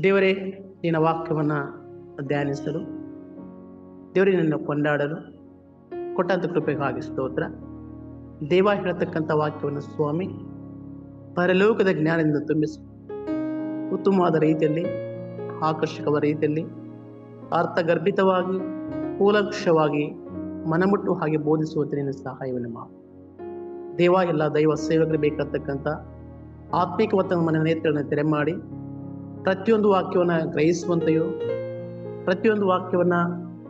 ದೇವರೇ, ನಿನ್ನ ವಾಕ್ಯವನ್ನು ಧ್ಯಾನಿಸಲು, ದೇವರೇ ನಿನ್ನ ಕೊಂಡಾಡಲು ಕೊಟ್ಟಂಥ ಕೃಪೆಗಾಗಿ ಸ್ತೋತ್ರ. ದೇವ ಹೇಳ್ತಕ್ಕಂಥ ವಾಕ್ಯವನ್ನು ಸ್ವಾಮಿ ಪರಲೋಕದ ಜ್ಞಾನದಿಂದ ತುಂಬಿಸಿ ಉತ್ತಮವಾದ ರೀತಿಯಲ್ಲಿ, ಆಕರ್ಷಕವಾದ ರೀತಿಯಲ್ಲಿ, ಅರ್ಥಗರ್ಭಿತವಾಗಿ, ಕೂಲಂಕಷವಾಗಿ, ಮನಮುಟ್ಟುವ ಹಾಗೆ ಬೋಧಿಸುವಂತೆ ನಿನ್ನ ಸಹಾಯವನ್ನು ಮಾಡು ದೇವ. ಎಲ್ಲ ದೈವ ಸೇವಕರಿಗೆ ಬೇಕಾಗ್ತಕ್ಕಂಥ ಆತ್ಮಿಕವಾದ ಮನ ನೇತ್ರಗಳನ್ನು ತೆರೆ ಮಾಡಿ ಪ್ರತಿಯೊಂದು ವಾಕ್ಯವನ್ನು ಗ್ರಹಿಸುವಂತೆಯೂ, ಪ್ರತಿಯೊಂದು ವಾಕ್ಯವನ್ನು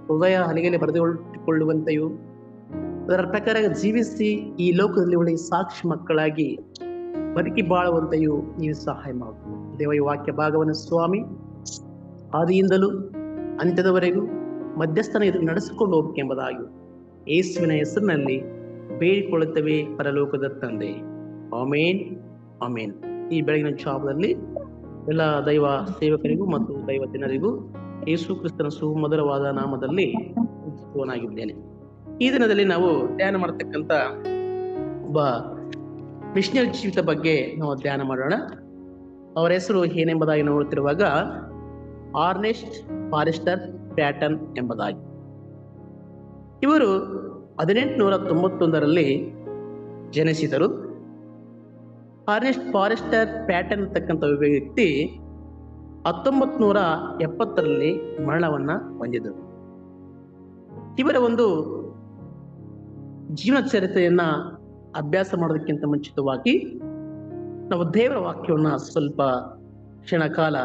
ಹೃದಯ ಹಲಿಗೆಯಲ್ಲಿ ಬರೆದುಕೊಳ್ಳುವಂತೆಯೂ, ಅದರ ಪ್ರಕಾರ ಜೀವಿಸಿ ಈ ಲೋಕದಲ್ಲಿ ಒಳ್ಳೆಯ ಸಾಕ್ಷಿ ಮಕ್ಕಳಾಗಿ ಬದುಕಿ ಬಾಳುವಂತೆಯೂ ನೀವು ಸಹಾಯ ಮಾಡು ದೇವ. ಈ ವಾಕ್ಯ ಭಾಗವನ್ನು ಸ್ವಾಮಿ ಆದಿಯಿಂದಲೂ ಅಂತ್ಯದವರೆಗೂ ಮಧ್ಯಸ್ಥನ ಎದುರು ನಡೆಸಿಕೊಂಡು ಹೋಗಬೇಕೆಂಬುದಾಗಿ ಯೇಸುವಿನ ಹೆಸರಿನಲ್ಲಿ ಬೇಡಿಕೊಳ್ಳುತ್ತವೆ ಪರಲೋಕದ ತಂದೆ. ಆಮೇನ್, ಆಮೇನ್. ಈ ಬೆಳಗಿನ ಜಾವದಲ್ಲಿ ಎಲ್ಲ ದೈವ ಸೇವಕರಿಗೂ ಮತ್ತು ದೈವ ಜನರಿಗೂ ಯೇಸು ಕ್ರಿಸ್ತನ ಸುಮಧುರವಾದ ನಾಮದಲ್ಲಿ ವಂದಿಸುವವನಾಗಿದ್ದೇನೆ. ಈ ದಿನದಲ್ಲಿ ನಾವು ಧ್ಯಾನ ಮಾಡತಕ್ಕಂಥ ಒಬ್ಬ ಮಿಷನರಿ ಜೀವಿತ ಬಗ್ಗೆ ನಾವು ಧ್ಯಾನ ಮಾಡೋಣ. ಅವರ ಹೆಸರು ಏನೆಂಬುದಾಗಿ ನೋಡುತ್ತಿರುವಾಗ ಅರ್ನೆಸ್ಟ್ ಫಾರೆಸ್ಟರ್ ಪ್ಯಾಟನ್ ಎಂಬುದಾಗಿ. ಇವರು 1891ರಲ್ಲಿ ಜನಿಸಿದರು. ಅರ್ನೆಸ್ಟ್ ಫಾರೆಸ್ಟರ್ ಪ್ಯಾಟನ್ ಅಂತಕ್ಕಂಥ ವ್ಯಕ್ತಿ 1970ರಲ್ಲಿ ಮರಣವನ್ನ ಹೊಂದಿದರು. ಇವರ ಒಂದು ಜೀವನ ಚರಿತ್ರೆಯನ್ನ ಅಭ್ಯಾಸ ಮಾಡೋದಕ್ಕಿಂತ ಮುಂಚಿತವಾಗಿ ನಾವು ದೇವರ ವಾಕ್ಯವನ್ನ ಸ್ವಲ್ಪ ಕ್ಷಣಕಾಲ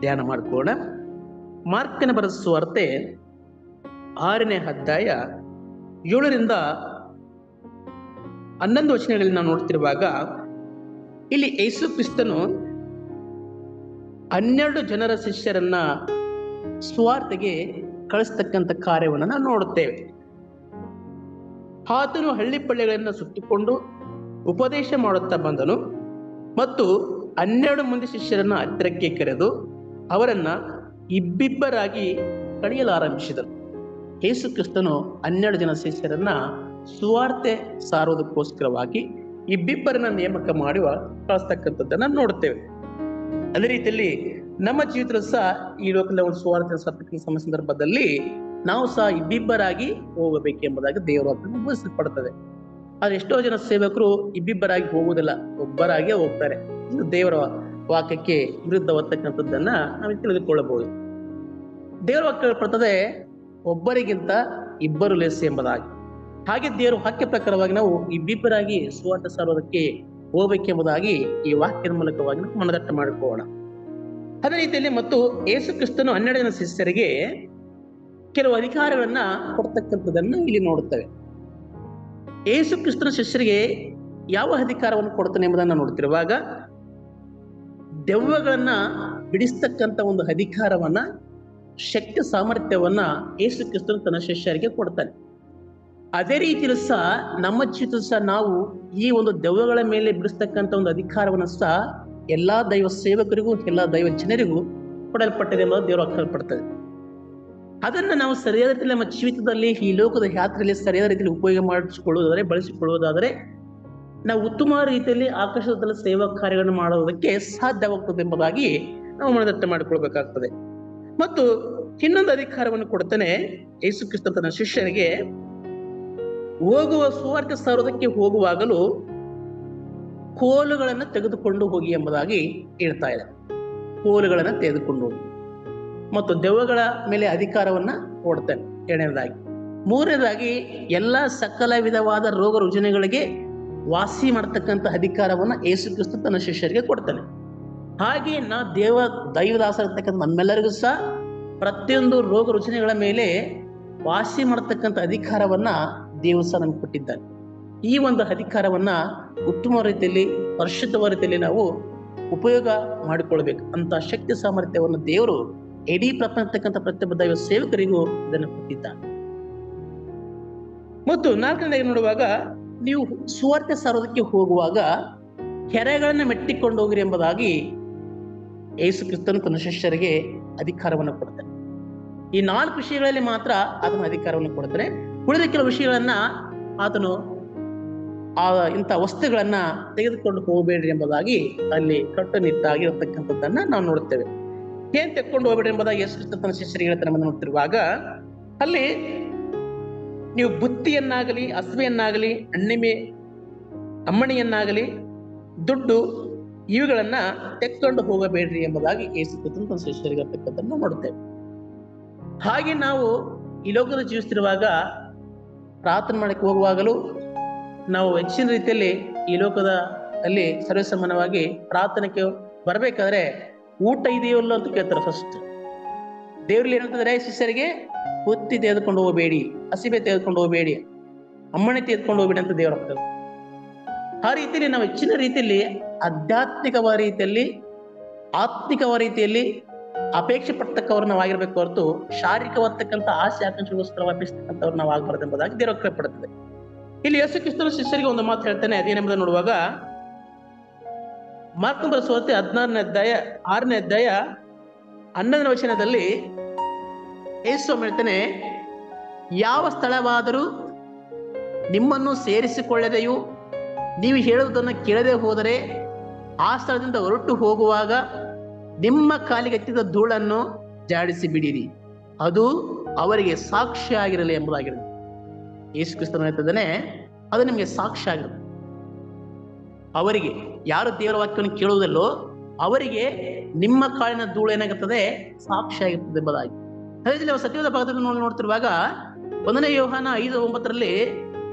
ಧ್ಯಾನ ಮಾಡಿಕೊಳ್ಳೋಣ. ಮಾರ್ಕನ ಬರೆದ ಸುವಾರ್ತೆ 6ನೇ ಅಧ್ಯಾಯ 7ರಿಂದ 11 ವಚನಗಳಲ್ಲಿ ನಾವು ನೋಡ್ತಿರುವಾಗ ಇಲ್ಲಿ ಯೇಸು ಕ್ರಿಸ್ತನು 12 ಜನರ ಶಿಷ್ಯರನ್ನ ಸ್ವಾರ್ಥಗೆ ಕಳಿಸ್ತಕ್ಕಂಥ ಕಾರ್ಯವನ್ನು ನಾವು ನೋಡುತ್ತೇವೆ. ಆತನು ಹಳ್ಳಿ ಪಳ್ಳಿಗಳನ್ನು ಸುತ್ತಿಕೊಂಡು ಉಪದೇಶ ಮಾಡುತ್ತಾ ಬಂದನು ಮತ್ತು 12 ಮಂದಿ ಶಿಷ್ಯರನ್ನ ಹತ್ತಿರಕ್ಕೆ ಕರೆದು ಅವರನ್ನ ಇಬ್ಬಿಬ್ಬರಾಗಿ ಕಡಿಯಲಾರಂಭಿಸಿದರು. ಯೇಸು ಕ್ರಿಸ್ತನು 12 ಜನ ಶಿಷ್ಯರನ್ನ ಸುವಾರ್ತೆ ಸಾರುವುದಕ್ಕೋಸ್ಕರವಾಗಿ ಇಬ್ಬಿಬ್ಬರನ್ನ ನೇಮಕ ಮಾಡುವ ಕಳಿಸ್ತಕ್ಕಂಥದ್ದನ್ನ ನೋಡುತ್ತೇವೆ. ಅದೇ ರೀತಿಯಲ್ಲಿ ನಮ್ಮ ಜೀವಿತ ಸಹ ಈ ಲೋಕದ ಒಂದು ಸುವಾರ್ತೆ ಸತ್ಯಕ್ಕೆ ಸಂದರ್ಭದಲ್ಲಿ ನಾವು ಸಹ ಇಬ್ಬಿಬ್ಬರಾಗಿ ಹೋಗಬೇಕೆಂಬುದಾಗಿ ದೇವರು ಅದನ್ನು ಬೋಧಿಸಲ್ಪಡುತ್ತದೆ. ಆದ್ರೆ ಎಷ್ಟೋ ಜನ ಸೇವಕರು ಇಬ್ಬಿಬ್ಬರಾಗಿ ಹೋಗುವುದಿಲ್ಲ, ಒಬ್ಬರಾಗೇ ಹೋಗ್ತಾರೆ. ಇದು ದೇವರ ವಾಕ್ಯಕ್ಕೆ ವಿರುದ್ಧವಾಗ್ತಕ್ಕಂಥದ್ದನ್ನ ನಾವು ತಿಳಿದುಕೊಳ್ಳಬಹುದು. ದೇವರ ವಾಕ್ಯ ಹೇಳ್ಪಡ್ತದೆ, ಒಬ್ಬರಿಗಿಂತ ಇಬ್ಬರು ಲೇಸು ಎಂಬುದಾಗಿ. ಹಾಗೆ ದೇವರ ವಾಕ್ಯ ಪ್ರಕಾರವಾಗಿ ನಾವು ಇಬ್ಬಿಬ್ಬರಾಗಿ ಸುವಾರ್ತೆ ಸಾರುವುದಕ್ಕೆ ಹೋಗಬೇಕೆಂಬುದಾಗಿ ಈ ವಾಕ್ಯದ ಮೂಲಕವಾಗಿ ನಾವು ಮನದಟ್ಟ ಮಾಡಿಕೊಳ್ಳೋಣ. ಅದೇ ರೀತಿಯಲ್ಲಿ ಮತ್ತು ಯೇಸು ಕ್ರಿಸ್ತನು 12 ಜನ ಶಿಷ್ಯರಿಗೆ ಕೆಲವು ಅಧಿಕಾರಗಳನ್ನ ಕೊಡ್ತಕ್ಕಂಥದ್ದನ್ನು ಇಲ್ಲಿ ನೋಡುತ್ತೇವೆ. ಯೇಸು ಕ್ರಿಸ್ತನ ಶಿಷ್ಯರಿಗೆ ಯಾವ ಅಧಿಕಾರವನ್ನು ಕೊಡ್ತಾನೆ ಎಂಬುದನ್ನು ನೋಡ್ತಿರುವಾಗ ದೆವ್ವಗಳನ್ನ ಬಿಡಿಸ್ತಕ್ಕಂಥ ಒಂದು ಅಧಿಕಾರವನ್ನ, ಶಕ್ತಿ ಸಾಮರ್ಥ್ಯವನ್ನ ಯೇಸು ಕ್ರಿಸ್ತನು ತನ್ನ ಶಿಷ್ಯರಿಗೆ ಕೊಡ್ತಾನೆ. ಅದೇ ರೀತಿಯಲ್ಲೂ ಸಹ ನಮ್ಮ ಜೀವಿತ ಸಹ ನಾವು ಈ ಒಂದು ದೆವ್ವಗಳ ಮೇಲೆ ಬಿಡಿಸ್ತಕ್ಕಂಥ ಒಂದು ಅಧಿಕಾರವನ್ನು ಸಹ ಎಲ್ಲಾ ದೈವ ಸೇವಕರಿಗೂ, ಎಲ್ಲಾ ದೈವ ಜನರಿಗೂ ಕೊಡಲ್ಪಟ್ಟಿದೆ ಎಂಬುದು ದೇವರು ಹಾಕಲ್ಪಡ್ತದೆ. ಅದನ್ನ ನಾವು ಸರಿಯಾದ ರೀತಿಯಲ್ಲಿ ನಮ್ಮ ಜೀವಿತದಲ್ಲಿ ಈ ಲೋಕದ ಯಾತ್ರೆಯಲ್ಲಿ ಸರಿಯಾದ ರೀತಿಯಲ್ಲಿ ಉಪಯೋಗ ಮಾಡಿಸಿಕೊಳ್ಳುವುದಾದರೆ, ಬಳಸಿಕೊಳ್ಳುವುದಾದರೆ ನಾವು ಉತ್ತಮ ರೀತಿಯಲ್ಲಿ ಆಕಾಶದಲ್ಲಿ ಸೇವಾ ಕಾರ್ಯಗಳನ್ನು ಮಾಡುವುದಕ್ಕೆ ಸಾಧ್ಯವಾಗ್ತದೆ ಎಂಬುದಾಗಿ ನಾವು ಮನದಟ್ಟ ಮಾಡಿಕೊಳ್ಬೇಕಾಗ್ತದೆ. ಮತ್ತು ಇನ್ನೊಂದು ಅಧಿಕಾರವನ್ನು ಕೊಡ್ತಾನೆ ಯೇಸು ಕ್ರಿಸ್ತ ತನ್ನ ಶಿಷ್ಯರಿಗೆ. ಹೋಗುವ ಸುವಾರ್ತೆ ಸಾರುವುದಕ್ಕೆ ಹೋಗುವಾಗಲೂ ಕೋಲುಗಳನ್ನು ತೆಗೆದುಕೊಂಡು ಹೋಗಿ ಎಂಬುದಾಗಿ ಹೇಳ್ತಾ ಇದೆ. ಕೋಲುಗಳನ್ನು ತೆಗೆದುಕೊಂಡು ಹೋಗಿ ಮತ್ತು ದೆವ್ವಗಳ ಮೇಲೆ ಅಧಿಕಾರವನ್ನ ಕೊಡ್ತಾನೆ. 2ನೇದಾಗಿ. 3ನೇದಾಗಿ ಎಲ್ಲ ಸಕಲ ವಿಧವಾದ ರೋಗ ರುಜಿನಗಳಿಗೆ ವಾಸಿ ಮಾಡತಕ್ಕಂಥ ಅಧಿಕಾರವನ್ನ ಯೇಸು ಕ್ರಿಸ್ತ ತನ್ನ ಶಿಷ್ಯರಿಗೆ ಕೊಡ್ತಾನೆ. ಹಾಗೆ ದೈವದಾಸರತಕ್ಕಂಥ ನಮ್ಮೆಲ್ಲರಿಗೂ ಸಹ ಪ್ರತಿಯೊಂದು ರೋಗ ರುಜಿನಗಳ ಮೇಲೆ ವಾಸಿ ಮಾಡತಕ್ಕಂಥ ಅಧಿಕಾರವನ್ನ ದೇವರು ಸಹ ನಮ್ಗೆ ಕೊಟ್ಟಿದ್ದಾನೆ. ಈ ಒಂದು ಅಧಿಕಾರವನ್ನ ಉತ್ತಮ ರೀತಿಯಲ್ಲಿ, ಪರಿಶುದ್ಧವಾದ ರೀತಿಯಲ್ಲಿ ನಾವು ಉಪಯೋಗ ಮಾಡಿಕೊಳ್ಬೇಕು ಅಂತ ಶಕ್ತಿ ಸಾಮರ್ಥ್ಯವನ್ನು ದೇವರು ಇಡೀ ಪ್ರಪಂಚತಕ್ಕಂಥ ಪ್ರತಿಯೊಬ್ಬ ದೈವ ಸೇವಕರಿಗೂ ಇದನ್ನು ಕೊಟ್ಟಿದ್ದಾನೆ. ಮತ್ತು 4ನೇದಾಗಿ ನೋಡುವಾಗ, ನೀವು ಸುವಾರ್ತೆ ಸಾರೋದಕ್ಕೆ ಹೋಗುವಾಗ ಕೆರೆಗಳನ್ನ ಮೆಟ್ಟಿಕೊಂಡು ಹೋಗಿರಿ ಎಂಬುದಾಗಿ ಯೇಸು ಕ್ರಿಸ್ತನು ತನ್ನ ಶಿಷ್ಯರಿಗೆ ಅಧಿಕಾರವನ್ನು ಕೊಡ್ತಾನೆ. ಈ 4 ವಿಷಯಗಳಲ್ಲಿ ಮಾತ್ರ ಆತನ ಅಧಿಕಾರವನ್ನು ಕೊಡ್ತಾನೆ. ಉಳಿದ ಕೆಲವು ವಿಷಯಗಳನ್ನ ಆತನು ಇಂಥ ವಸ್ತುಗಳನ್ನ ತೆಗೆದುಕೊಂಡು ಹೋಗಬೇಡ್ರಿ ಎಂಬುದಾಗಿ ಅಲ್ಲಿ ಕಟ್ಟುನಿಟ್ಟಾಗಿ ಇರತಕ್ಕಂಥದ್ದನ್ನ ನಾವು ನೋಡುತ್ತೇವೆ. ಏನ್ ತೆಗೆದುಕೊಂಡು ಹೋಗಬೇಡ್ರಿ ಎಂಬುದಾಗಿ ಯೇಸು ಕ್ರಿಸ್ತ ತನ್ನ ಶಿಷ್ಯರಿಗೆ ಹೇಳ್ತಾನೆ ನೋಡ್ತಿರುವಾಗ, ಅಲ್ಲಿ ನೀವು ಬುತ್ತಿಯನ್ನಾಗಲಿ, ಹಸುವೆಯನ್ನಾಗಲಿ, ಅಮ್ಮಣಿಯನ್ನಾಗಲಿ, ದುಡ್ಡು ಇವುಗಳನ್ನ ತೆಗೆದುಕೊಂಡು ಹೋಗಬೇಡ್ರಿ ಎಂಬುದಾಗಿ ಯೇಸು ಕ್ರಿಸ್ತ ತನ್ನ ಶಿಷ್ಯರಿಗೆ ಇರತಕ್ಕಂಥದ್ದನ್ನು ನೋಡುತ್ತೇವೆ. ಹಾಗೆ ನಾವು ಈ ಲೋಕದ ಜೀವಿಸ್ತಿರುವಾಗ, ಪ್ರಾರ್ಥನೆ ಮಾಡಕ್ಕೆ ಹೋಗುವಾಗಲೂ ನಾವು ಹೆಚ್ಚಿನ ರೀತಿಯಲ್ಲಿ ಈ ಲೋಕದ ಅಲ್ಲಿ ಸರ್ವಸಾಮಾನ್ಯವಾಗಿ ಪ್ರಾರ್ಥನೆಗೆ ಬರ್ಬೇಕಾದ್ರೆ ಊಟ ಇದೆಯೋ ಇಲ್ಲ ಅಂತ ಕೇಳ್ತಾರೆ. ಫಸ್ಟ್ ದೇವ್ರಲ್ಲಿ ಏನಂತಂದ್ರೆ, ಶಿಷ್ಯರಿಗೆ ಬುತ್ತಿ ತೆಗೆದುಕೊಂಡು ಹೋಗಬೇಡಿ, ಹಸಿವೆ ತೆಗೆದುಕೊಂಡು ಹೋಗಬೇಡಿ, ಅಮ್ಮಣಿ ತೆಗೆದುಕೊಂಡು ಹೋಗಬೇಡಿ ಅಂತ ದೇವ್ರ ಆಗ್ತದೆ. ಆ ರೀತಿಯಲ್ಲಿ ನಾವು ಹೆಚ್ಚಿನ ರೀತಿಯಲ್ಲಿ ಆಧ್ಯಾತ್ಮಿಕವಾದ ರೀತಿಯಲ್ಲಿ, ಆತ್ಮಿಕವಾದ ರೀತಿಯಲ್ಲಿ ಅಪೇಕ್ಷೆ ಪಡ್ತಕ್ಕವ್ರು ನಾವು ಆಗಿರ್ಬೇಕು ಹೊರತು ಶಾರೀರಿಕವಾದಕ್ಕಂಥ ಆಸೆ ಆಕಾಂಕ್ಷೆಗೋಸ್ಕರ ಅಪೇಕ್ಷಿಸ್ತಕ್ಕಂಥವ್ರು ನಾವು ಆಗಬಾರ್ದು ಎಂಬುದಾಗಿ ದೇವರ ಅಭಿಪ್ರಾಯಪಡುತ್ತದೆ. ಇಲ್ಲಿ ಯೇಸು ಕ್ರಿಸ್ತನ ಶಿಷ್ಯರಿಗೆ ಒಂದು ಮಾತು ಹೇಳ್ತಾನೆ. ಅದೇನೆಂಬುದನ್ನು ನೋಡುವಾಗ, ಮಾರ್ಕನ ಬರೆದ ಸುವಾರ್ತೆ 16ನೇ ಅಧ್ಯಾಯ 6ನೇ ಅಧ್ಯಾಯ 11ನೇ ವಚನದಲ್ಲಿ ಯೇಸು ಹೇಳ್ತಾನೆ, ಯಾವ ಸ್ಥಳವಾದರೂ ನಿಮ್ಮನ್ನು ಸೇರಿಸಿಕೊಳ್ಳದೆಯೂ ನೀವು ಹೇಳುವುದನ್ನು ಕೇಳದೆ ಹೋದರೆ ಆ ಸ್ಥಳದಿಂದ ಹೊರಟು ಹೋಗುವಾಗ ನಿಮ್ಮ ಕಾಲಿಗೆ ಹತ್ತಿದ ಧೂಳನ್ನು ಜಾಡಿಸಿ ಬಿಡಿರಿ, ಅದು ಅವರಿಗೆ ಸಾಕ್ಷಿ ಆಗಿರಲಿ ಎಂಬುದಾಗಿರಲಿ. ಯೇಸು ಕ್ರಿಸ್ತನು ಹೇಳ್ತಿದ್ದಾನೆ, ಅದು ನಿಮಗೆ ಸಾಕ್ಷಿ ಆಗಿರುತ್ತೆ. ಅವರಿಗೆ ಯಾರು ದೇವರ ವಾಕ್ಯವನ್ನು ಕೇಳುವುದಲ್ಲೋ ಅವರಿಗೆ ನಿಮ್ಮ ಕಾಲಿನ ಧೂಳು ಏನಾಗುತ್ತದೆ, ಸಾಕ್ಷಿ ಆಗಿರ್ತದೆ ಎಂಬುದಾಗಿ. ಅದೇ ನಾವು ಸತ್ಯವಾದ ಭಾಗದಲ್ಲಿ ನೋಡ್ತಿರುವಾಗ 1ನೇ ಯೋಹಾನ 5:9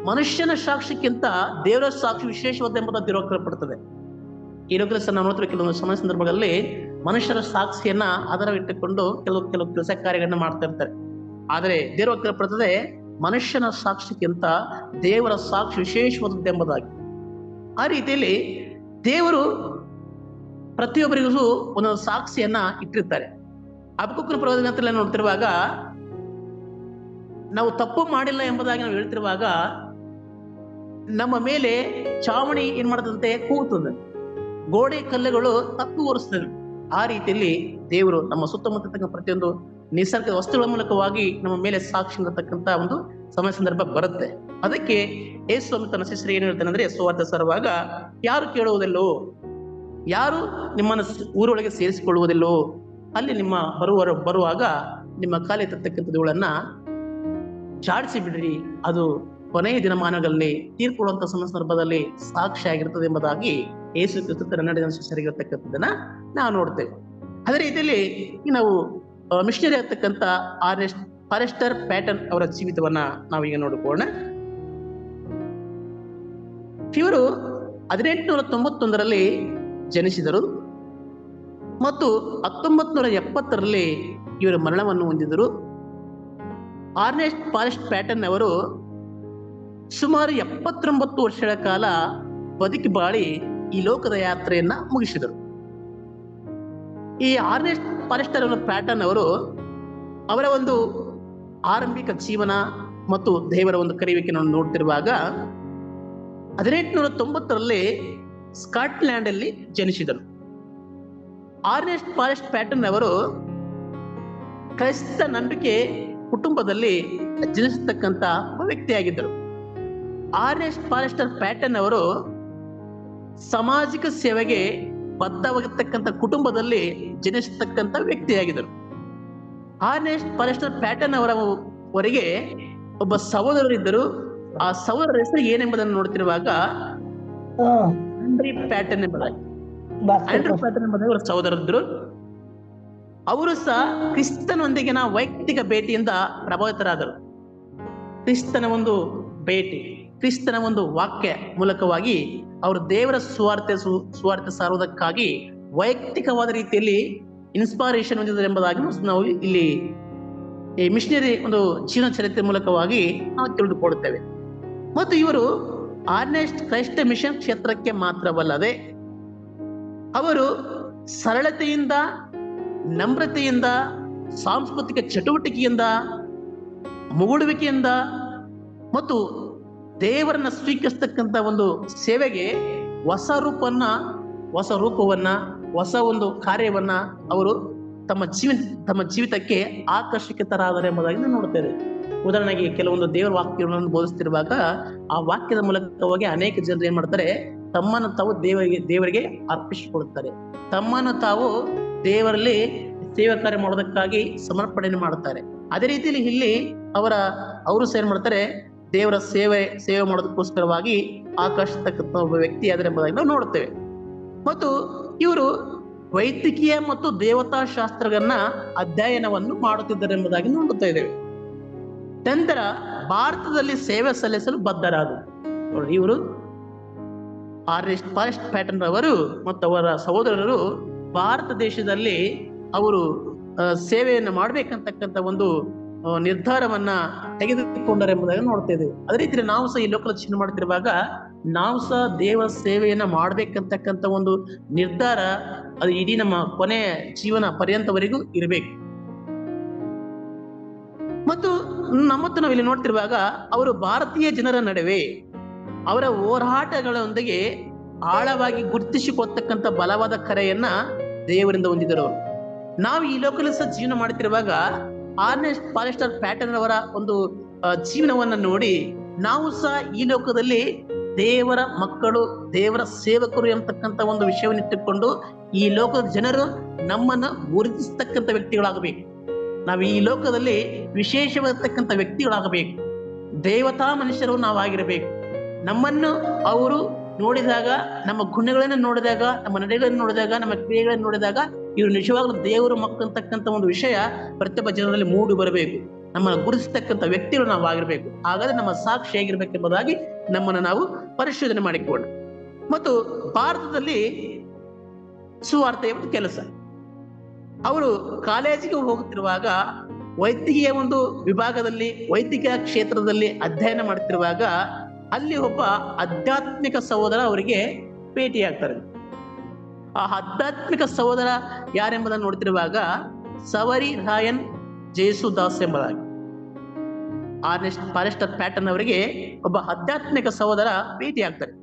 ಮನುಷ್ಯನ ಸಾಕ್ಷಿಕ್ಕಿಂತ ದೇವರ ಸಾಕ್ಷಿ ವಿಶೇಷವಾದ ಎಂಬುದಾಗಿ ತಿರುಪಡ್ತದೆ. ಈ ಲೋಕದ ನಾವು ನೋಡ್ತಿರೋ ಕೆಲವೊಂದು ಸಮಯ ಸಂದರ್ಭಗಳಲ್ಲಿ ಮನುಷ್ಯರ ಸಾಕ್ಷಿಯನ್ನ ಆಧಾರವಿಟ್ಟುಕೊಂಡು ಕೆಲವು ಕೆಲಸ ಕಾರ್ಯಗಳನ್ನ ಮಾಡ್ತಾ ಇರ್ತಾರೆ. ಆದರೆ ದೇವರ ವಾಕ್ಯ ಪಡ್ತದೆ, ಮನುಷ್ಯನ ಸಾಕ್ಷಿಗಿಂತ ದೇವರ ಸಾಕ್ಷಿ ವಿಶೇಷವಾದದ್ದು ಎಂಬುದಾಗಿ. ಆ ರೀತಿಯಲ್ಲಿ ದೇವರು ಪ್ರತಿಯೊಬ್ಬರಿಗೂ ಒಂದೊಂದು ಸಾಕ್ಷಿಯನ್ನ ಇಟ್ಟಿರ್ತಾರೆ. ಹಬಕ್ಕೂಕನ ಪ್ರವಾದನೆ ನೋಡ್ತಿರುವಾಗ, ನಾವು ತಪ್ಪು ಮಾಡಿಲ್ಲ ಎಂಬುದಾಗಿ ನಾವು ಹೇಳ್ತಿರುವಾಗ ನಮ್ಮ ಮೇಲೆ ಚಾವಣಿ ಏನ್ ಮಾಡದಂತೆ ಕೂಗುತ್ತದೆ, ಗೋಡೆ ಕಲ್ಲುಗಳು ತಪ್ಪು ಓರಿಸ್ತದೆ. ಆ ರೀತಿಯಲ್ಲಿ ದೇವರು ನಮ್ಮ ಸುತ್ತಮುತ್ತ ಪ್ರತಿಯೊಂದು ನಿಸರ್ಗದ ವಸ್ತುಗಳ ಮೂಲಕವಾಗಿ ನಮ್ಮ ಮೇಲೆ ಸಾಕ್ಷಿ ಇರತಕ್ಕಂತ ಒಂದು ಸಮಯ ಸಂದರ್ಭ ಬರುತ್ತೆ. ಅದಕ್ಕೆ ಯೇಸು ತನ್ನ ಶಿಷ್ಯರಿಗೆ ಏನ್ ಹೇಳ್ತಾನೆ ಅಂದ್ರೆ, ಸುವಾರ್ತೆ ಸಾರುವಾಗ ಯಾರು ಕೇಳುವುದಿಲ್ಲೋ, ಯಾರು ನಿಮ್ಮನ್ನು ಊರೊಳಗೆ ಸೇರಿಸಿಕೊಳ್ಳುವುದಿಲ್ಲೋ, ಅಲ್ಲಿ ನಿಮ್ಮ ಬರುವಾಗ ನಿಮ್ಮ ಕಾಲಿ ತರ್ತಕ್ಕಂಥ ಧೂಳನ್ನ ಜಾಡಿಸಿ ಬಿಡ್ರಿ, ಅದು ಕೊನೆಯ ದಿನಮಾನಗಳಲ್ಲಿ ತೀರ್ಕೊಳ್ಳುವಂತ ಸಂದರ್ಭದಲ್ಲಿ ಸಾಕ್ಷಿ ಆಗಿರ್ತದೆ ಎಂಬುದಾಗಿ ಯೇಸು ಕ್ರಿಸ್ತ ನಡೆದ ಶಿಷ್ಯರಿಗೆ ಇರತಕ್ಕಂಥದ್ದನ್ನ ನಾವು ನೋಡ್ತೇವೆ. ಅದೇ ರೀತಿಯಲ್ಲಿ ನಾವು ಮಿಷನರಿ ಆಗ್ತಕ್ಕಂಥ ಫಾರೆಸ್ಟರ್ ಪ್ಯಾಟನ್ ಅವರ ಜೀವಿತವನ್ನ ನಾವೀಗ ನೋಡಿಕೊಳ್ಳೋಣ. ಇವರು 1891 ಜನಿಸಿದರು ಮತ್ತು 1970 ಇವರು ಮರಣವನ್ನು ಹೊಂದಿದರು. ಆರ್ನೆಸ್ಟ್ ಫಾರೆಸ್ಟ್ ಪ್ಯಾಟನ್ ಅವರು ಸುಮಾರು 79 ವರ್ಷಗಳ ಕಾಲ ಬದುಕಿ ಬಾಳಿ ಈ ಲೋಕದ ಯಾತ್ರೆಯನ್ನ ಮುಗಿಸಿದರು. ಈ ಆರ್ನೆಸ್ಟ್ ಫಾರೆಸ್ಟರ್ ಪ್ಯಾಟನ್ ಅವರು ಅವರ ಒಂದು ಆರಂಭಿಕ ಜೀವನ ಮತ್ತು ದೇವರ ಒಂದು ಕರೆಯುವಿಕೆಯನ್ನು ನೋಡ್ತಿರುವಾಗ 1890 ಸ್ಕಾಟ್ಲ್ಯಾಂಡ್ ಅಲ್ಲಿ ಜನಿಸಿದರು. ಆರ್ನೆಸ್ಟ್ ಫಾರೆಸ್ಟ್ ಪ್ಯಾಟನ್ ಅವರು ಕ್ರೈಸ್ತ ನಂಬಿಕೆ ಕುಟುಂಬದಲ್ಲಿ ಜನಿಸತಕ್ಕಂತ ಒಬ್ಬ ವ್ಯಕ್ತಿಯಾಗಿದ್ದರು. ಆರ್ನೆಸ್ಟ್ ಫಾರೆಸ್ಟರ್ ಪ್ಯಾಟನ್ ಅವರು ಸಾಮಾಜಿಕ ಸೇವೆಗೆ ಬದ್ಧವಾಗಿರ್ತಕ್ಕಂಥ ಕುಟುಂಬದಲ್ಲಿ ಜನಿಸತಕ್ಕಂಥ ವ್ಯಕ್ತಿಯಾಗಿದ್ದರು. ಆರ್ನೆಸ್ಟ್ ಫಾರೆಸ್ಟರ್ ಪ್ಯಾಟನ್ ಅವರವರಿಗೆ ಒಬ್ಬ ಸಹೋದರರಿದ್ದರು. ಆ ಸಹೋದರರ ಹೆಸರು ಏನೆಂಬುದನ್ನು ನೋಡ್ತಿರುವಾಗ ಆಂಡ್ರಿ ಪ್ಯಾಟನ್ ಎಂಬುದಾಗಿ. ಆಂಡ್ರಿ ಪ್ಯಾಟನ್ ಎಂಬುದಾಗಿ ಅವರ ಸಹೋದರರಿದ್ದರು. ಅವರು ಸಹ ಕ್ರಿಸ್ತನೊಂದಿಗಿನ ವೈಯಕ್ತಿಕ ಭೇಟಿಯಿಂದ ಪ್ರಭಾವಿತರಾದರು. ಕ್ರಿಸ್ತನ ಒಂದು ಭೇಟಿ, ಕ್ರಿಸ್ತನ ಒಂದು ವಾಕ್ಯ ಮೂಲಕವಾಗಿ ಅವರು ದೇವರ ಸುವಾರ್ತೆ ಸಾರುವುದಕ್ಕಾಗಿ ವೈಯಕ್ತಿಕವಾದ ರೀತಿಯಲ್ಲಿ ಇನ್ಸ್ಪೈರೇಷನ್ ಹೊಂದಿದ್ದಾರೆ ಎಂಬುದಾಗಿ ನಾವು ಇಲ್ಲಿ ಈ ಮಿಷನರಿ ಒಂದು ಜೀವನ ಚರಿತ್ರೆ ಮೂಲಕವಾಗಿ ನಾವು ತಿಳಿದುಕೊಳ್ಳುತ್ತೇವೆ. ಮತ್ತು ಇವರು ಆರ್ನೆಸ್ಟ್ ಕ್ರೈಸ್ತ ಮಿಷನ್ ಕ್ಷೇತ್ರಕ್ಕೆ ಮಾತ್ರವಲ್ಲದೆ ಅವರು ಸರಳತೆಯಿಂದ, ನಮ್ರತೆಯಿಂದ, ಸಾಂಸ್ಕೃತಿಕ ಚಟುವಟಿಕೆಯಿಂದ, ಮುಗುಳುವಿಕೆಯಿಂದ ಮತ್ತು ದೇವರನ್ನ ಸ್ವೀಕರಿಸತಕ್ಕಂಥ ಒಂದು ಸೇವೆಗೆ ಹೊಸ ರೂಪವನ್ನ, ಹೊಸ ಒಂದು ಕಾರ್ಯವನ್ನ ಅವರು ತಮ್ಮ ಜೀವಿತಕ್ಕೆ ಆಕರ್ಷಿತರಾದರೆ ಎಂಬುದಾಗಿ ನಾವು ನೋಡ್ತೇವೆ. ಉದಾಹರಣೆಗೆ ಕೆಲವೊಂದು ದೇವರ ವಾಕ್ಯಗಳನ್ನು ಬೋಧಿಸ್ತಿರುವಾಗ ಆ ವಾಕ್ಯದ ಮೂಲಕವಾಗಿ ಅನೇಕ ಜನರು ಏನ್ ಮಾಡ್ತಾರೆ, ತಮ್ಮನ್ನು ತಾವು ದೇವರಿಗೆ ಅರ್ಪಿಸಿಕೊಡುತ್ತಾರೆ, ತಮ್ಮನ್ನು ತಾವು ದೇವರಲ್ಲಿ ಸೇವಾ ಕಾರ್ಯ ಮಾಡೋದಕ್ಕಾಗಿ ಸಮರ್ಪಣೆ ಮಾಡುತ್ತಾರೆ. ಅದೇ ರೀತಿಯಲ್ಲಿ ಇಲ್ಲಿ ಅವರು ಸಹ ಏನ್ ಮಾಡ್ತಾರೆ, ದೇವರ ಸೇವೆ ಮಾಡೋದಕ್ಕೋಸ್ಕರವಾಗಿ ಆಕರ್ಷಿತಕ್ಕಂಥ ಒಬ್ಬ ವ್ಯಕ್ತಿ ಆದರೆ ಎಂಬುದಾಗಿ ನಾವು ನೋಡುತ್ತೇವೆ. ಮತ್ತು ಇವರು ವೈದ್ಯಕೀಯ ಮತ್ತು ದೇವತಾ ಶಾಸ್ತ್ರಗಳನ್ನ ಅಧ್ಯಯನವನ್ನು ಮಾಡುತ್ತಿದ್ದಾರೆ ಎಂಬುದಾಗಿ ನೋಡುತ್ತಾ ಇದ್ದೇವೆ. ನಂತರ ಭಾರತದಲ್ಲಿ ಸೇವೆ ಸಲ್ಲಿಸಲು ಬದ್ಧರಾದರು. ಇವರು ಆರ್ನೆಸ್ಟ್ ಫಾರೆಸ್ಟ್ ಪ್ಯಾಟನ್ ಅವರು ಮತ್ತು ಅವರ ಸಹೋದರರು ಭಾರತ ದೇಶದಲ್ಲಿ ಅವರು ಸೇವೆಯನ್ನು ಮಾಡ್ಬೇಕಂತಕ್ಕಂಥ ಒಂದು ನಿರ್ಧಾರವನ್ನ ತೆಗೆದುಕೊಂಡರು ಎಂಬುದಾಗಿ ನೋಡ್ತಾ ಇದ್ದೇವೆ. ಅದೇ ರೀತಿ ನಾವು ಸಹ ಈ ಲೋಕದಲ್ಲಿ ಚಿಂತನೆ ಮಾಡ್ತಿರುವಾಗ ನಾವು ಸಹ ದೇವರ ಸೇವೆಯನ್ನ ಮಾಡ್ಬೇಕಂತಕ್ಕಂಥ ಒಂದು ನಿರ್ಧಾರ ಅದು ಇಡೀ ನಮ್ಮ ಕೊನೆಯ ಜೀವನ ಪರ್ಯಂತವರೆಗೂ ಇರಬೇಕು. ಮತ್ತು ನಾವು ಇಲ್ಲಿ ನೋಡ್ತಿರುವಾಗ ಅವರು ಭಾರತೀಯ ಜನರ ನಡುವೆ ಅವರ ಹೋರಾಟಗಳೊಂದಿಗೆ ಆಳವಾಗಿ ಗುರುತಿಸಿಕೊಳ್ತಕ್ಕಂಥ ಬಲವಾದ ಕರೆಯನ್ನ ದೇವರಿಂದ ಹೊಂದಿದರು. ನಾವು ಈ ಲೋಕದಲ್ಲಿ ಸಹ ಜೀವನ ಮಾಡ್ತಿರುವಾಗ ಆರ್ನೆಸ್ಟ್ ಫಾರೆಸ್ಟರ್ ಪ್ಯಾಟನ್ ಅವರ ಒಂದು ಜೀವನವನ್ನ ನೋಡಿ ನಾವು ಸಹ ಈ ಲೋಕದಲ್ಲಿ ದೇವರ ಮಕ್ಕಳು, ದೇವರ ಸೇವಕರು ಎಂಬತಕ್ಕಂಥ ಒಂದು ವಿಷಯವನ್ನು ಇಟ್ಟುಕೊಂಡು ಈ ಲೋಕದ ಜನರು ನಮ್ಮನ್ನ ಗುರುತಿಸ್ತಕ್ಕಂಥ ವ್ಯಕ್ತಿಗಳಾಗಬೇಕು. ನಾವು ಈ ಲೋಕದಲ್ಲಿ ವಿಶೇಷವಾಗಿರ್ತಕ್ಕಂಥ ವ್ಯಕ್ತಿಗಳಾಗಬೇಕು. ದೇವತಾ ಮನುಷ್ಯರು ನಾವಾಗಿರಬೇಕು. ನಮ್ಮನ್ನು ಅವರು ನೋಡಿದಾಗ, ನಮ್ಮ ಗುಣಗಳನ್ನು ನೋಡಿದಾಗ, ನಮ್ಮ ನಡೆಗಳನ್ನು ನೋಡಿದಾಗ, ನಮ್ಮ ಕ್ರಿಯೆಗಳನ್ನು ನೋಡಿದಾಗ ಇವರು ನಿಜವಾಗ್ಲೂ ದೇವರು ಮಕ್ಕಳಂತಕ್ಕಂಥ ಒಂದು ವಿಷಯ ಪ್ರತಿಯೊಬ್ಬ ಜನರಲ್ಲಿ ಮೂಡಿ ಬರಬೇಕು. ನಮ್ಮನ್ನು ಗುರುತಿಸ್ತಕ್ಕಂಥ ವ್ಯಕ್ತಿಗಳು ನಾವು ಆಗಿರ್ಬೇಕು. ಹಾಗಾದ್ರೆ ನಮ್ಮ ಸಾಕ್ಷಿ ಆಗಿರ್ಬೇಕೆಂಬುದಾಗಿ ನಮ್ಮನ್ನು ನಾವು ಪರಿಶೋಧನೆ ಮಾಡಿಕೊಳ್ಳೋಣ. ಮತ್ತು ಭಾರತದಲ್ಲಿ ಸುವಾರ್ತೆಯ ಒಂದು ಕೆಲಸ, ಅವರು ಕಾಲೇಜಿಗೆ ಹೋಗುತ್ತಿರುವಾಗ ವೈದ್ಯಕೀಯ ಒಂದು ವಿಭಾಗದಲ್ಲಿ, ವೈದ್ಯಕೀಯ ಕ್ಷೇತ್ರದಲ್ಲಿ ಅಧ್ಯಯನ ಮಾಡ್ತಿರುವಾಗ ಅಲ್ಲಿ ಒಬ್ಬ ಆಧ್ಯಾತ್ಮಿಕ ಸಹೋದರ ಅವರಿಗೆ ಭೇಟಿಯಾಗ್ತಾರೆ. ಆ ಆಧ್ಯಾತ್ಮಿಕ ಸಹೋದರ ಯಾರೆಂಬುದನ್ನು ನೋಡ್ತಿರುವಾಗ ಸವರಿ ರಾಯನ್ ಜೇಸುದಾಸ್ ಎಂಬುದಾಗಿ ಆರ್ನೆಸ್ಟ್ ಫಾರೆಸ್ಟರ್ ಪ್ಯಾಟನ್ ಅವರಿಗೆ ಒಬ್ಬ ಆಧ್ಯಾತ್ಮಿಕ ಸಹೋದರ ಭೇಟಿಯಾಗ್ತಾರೆ.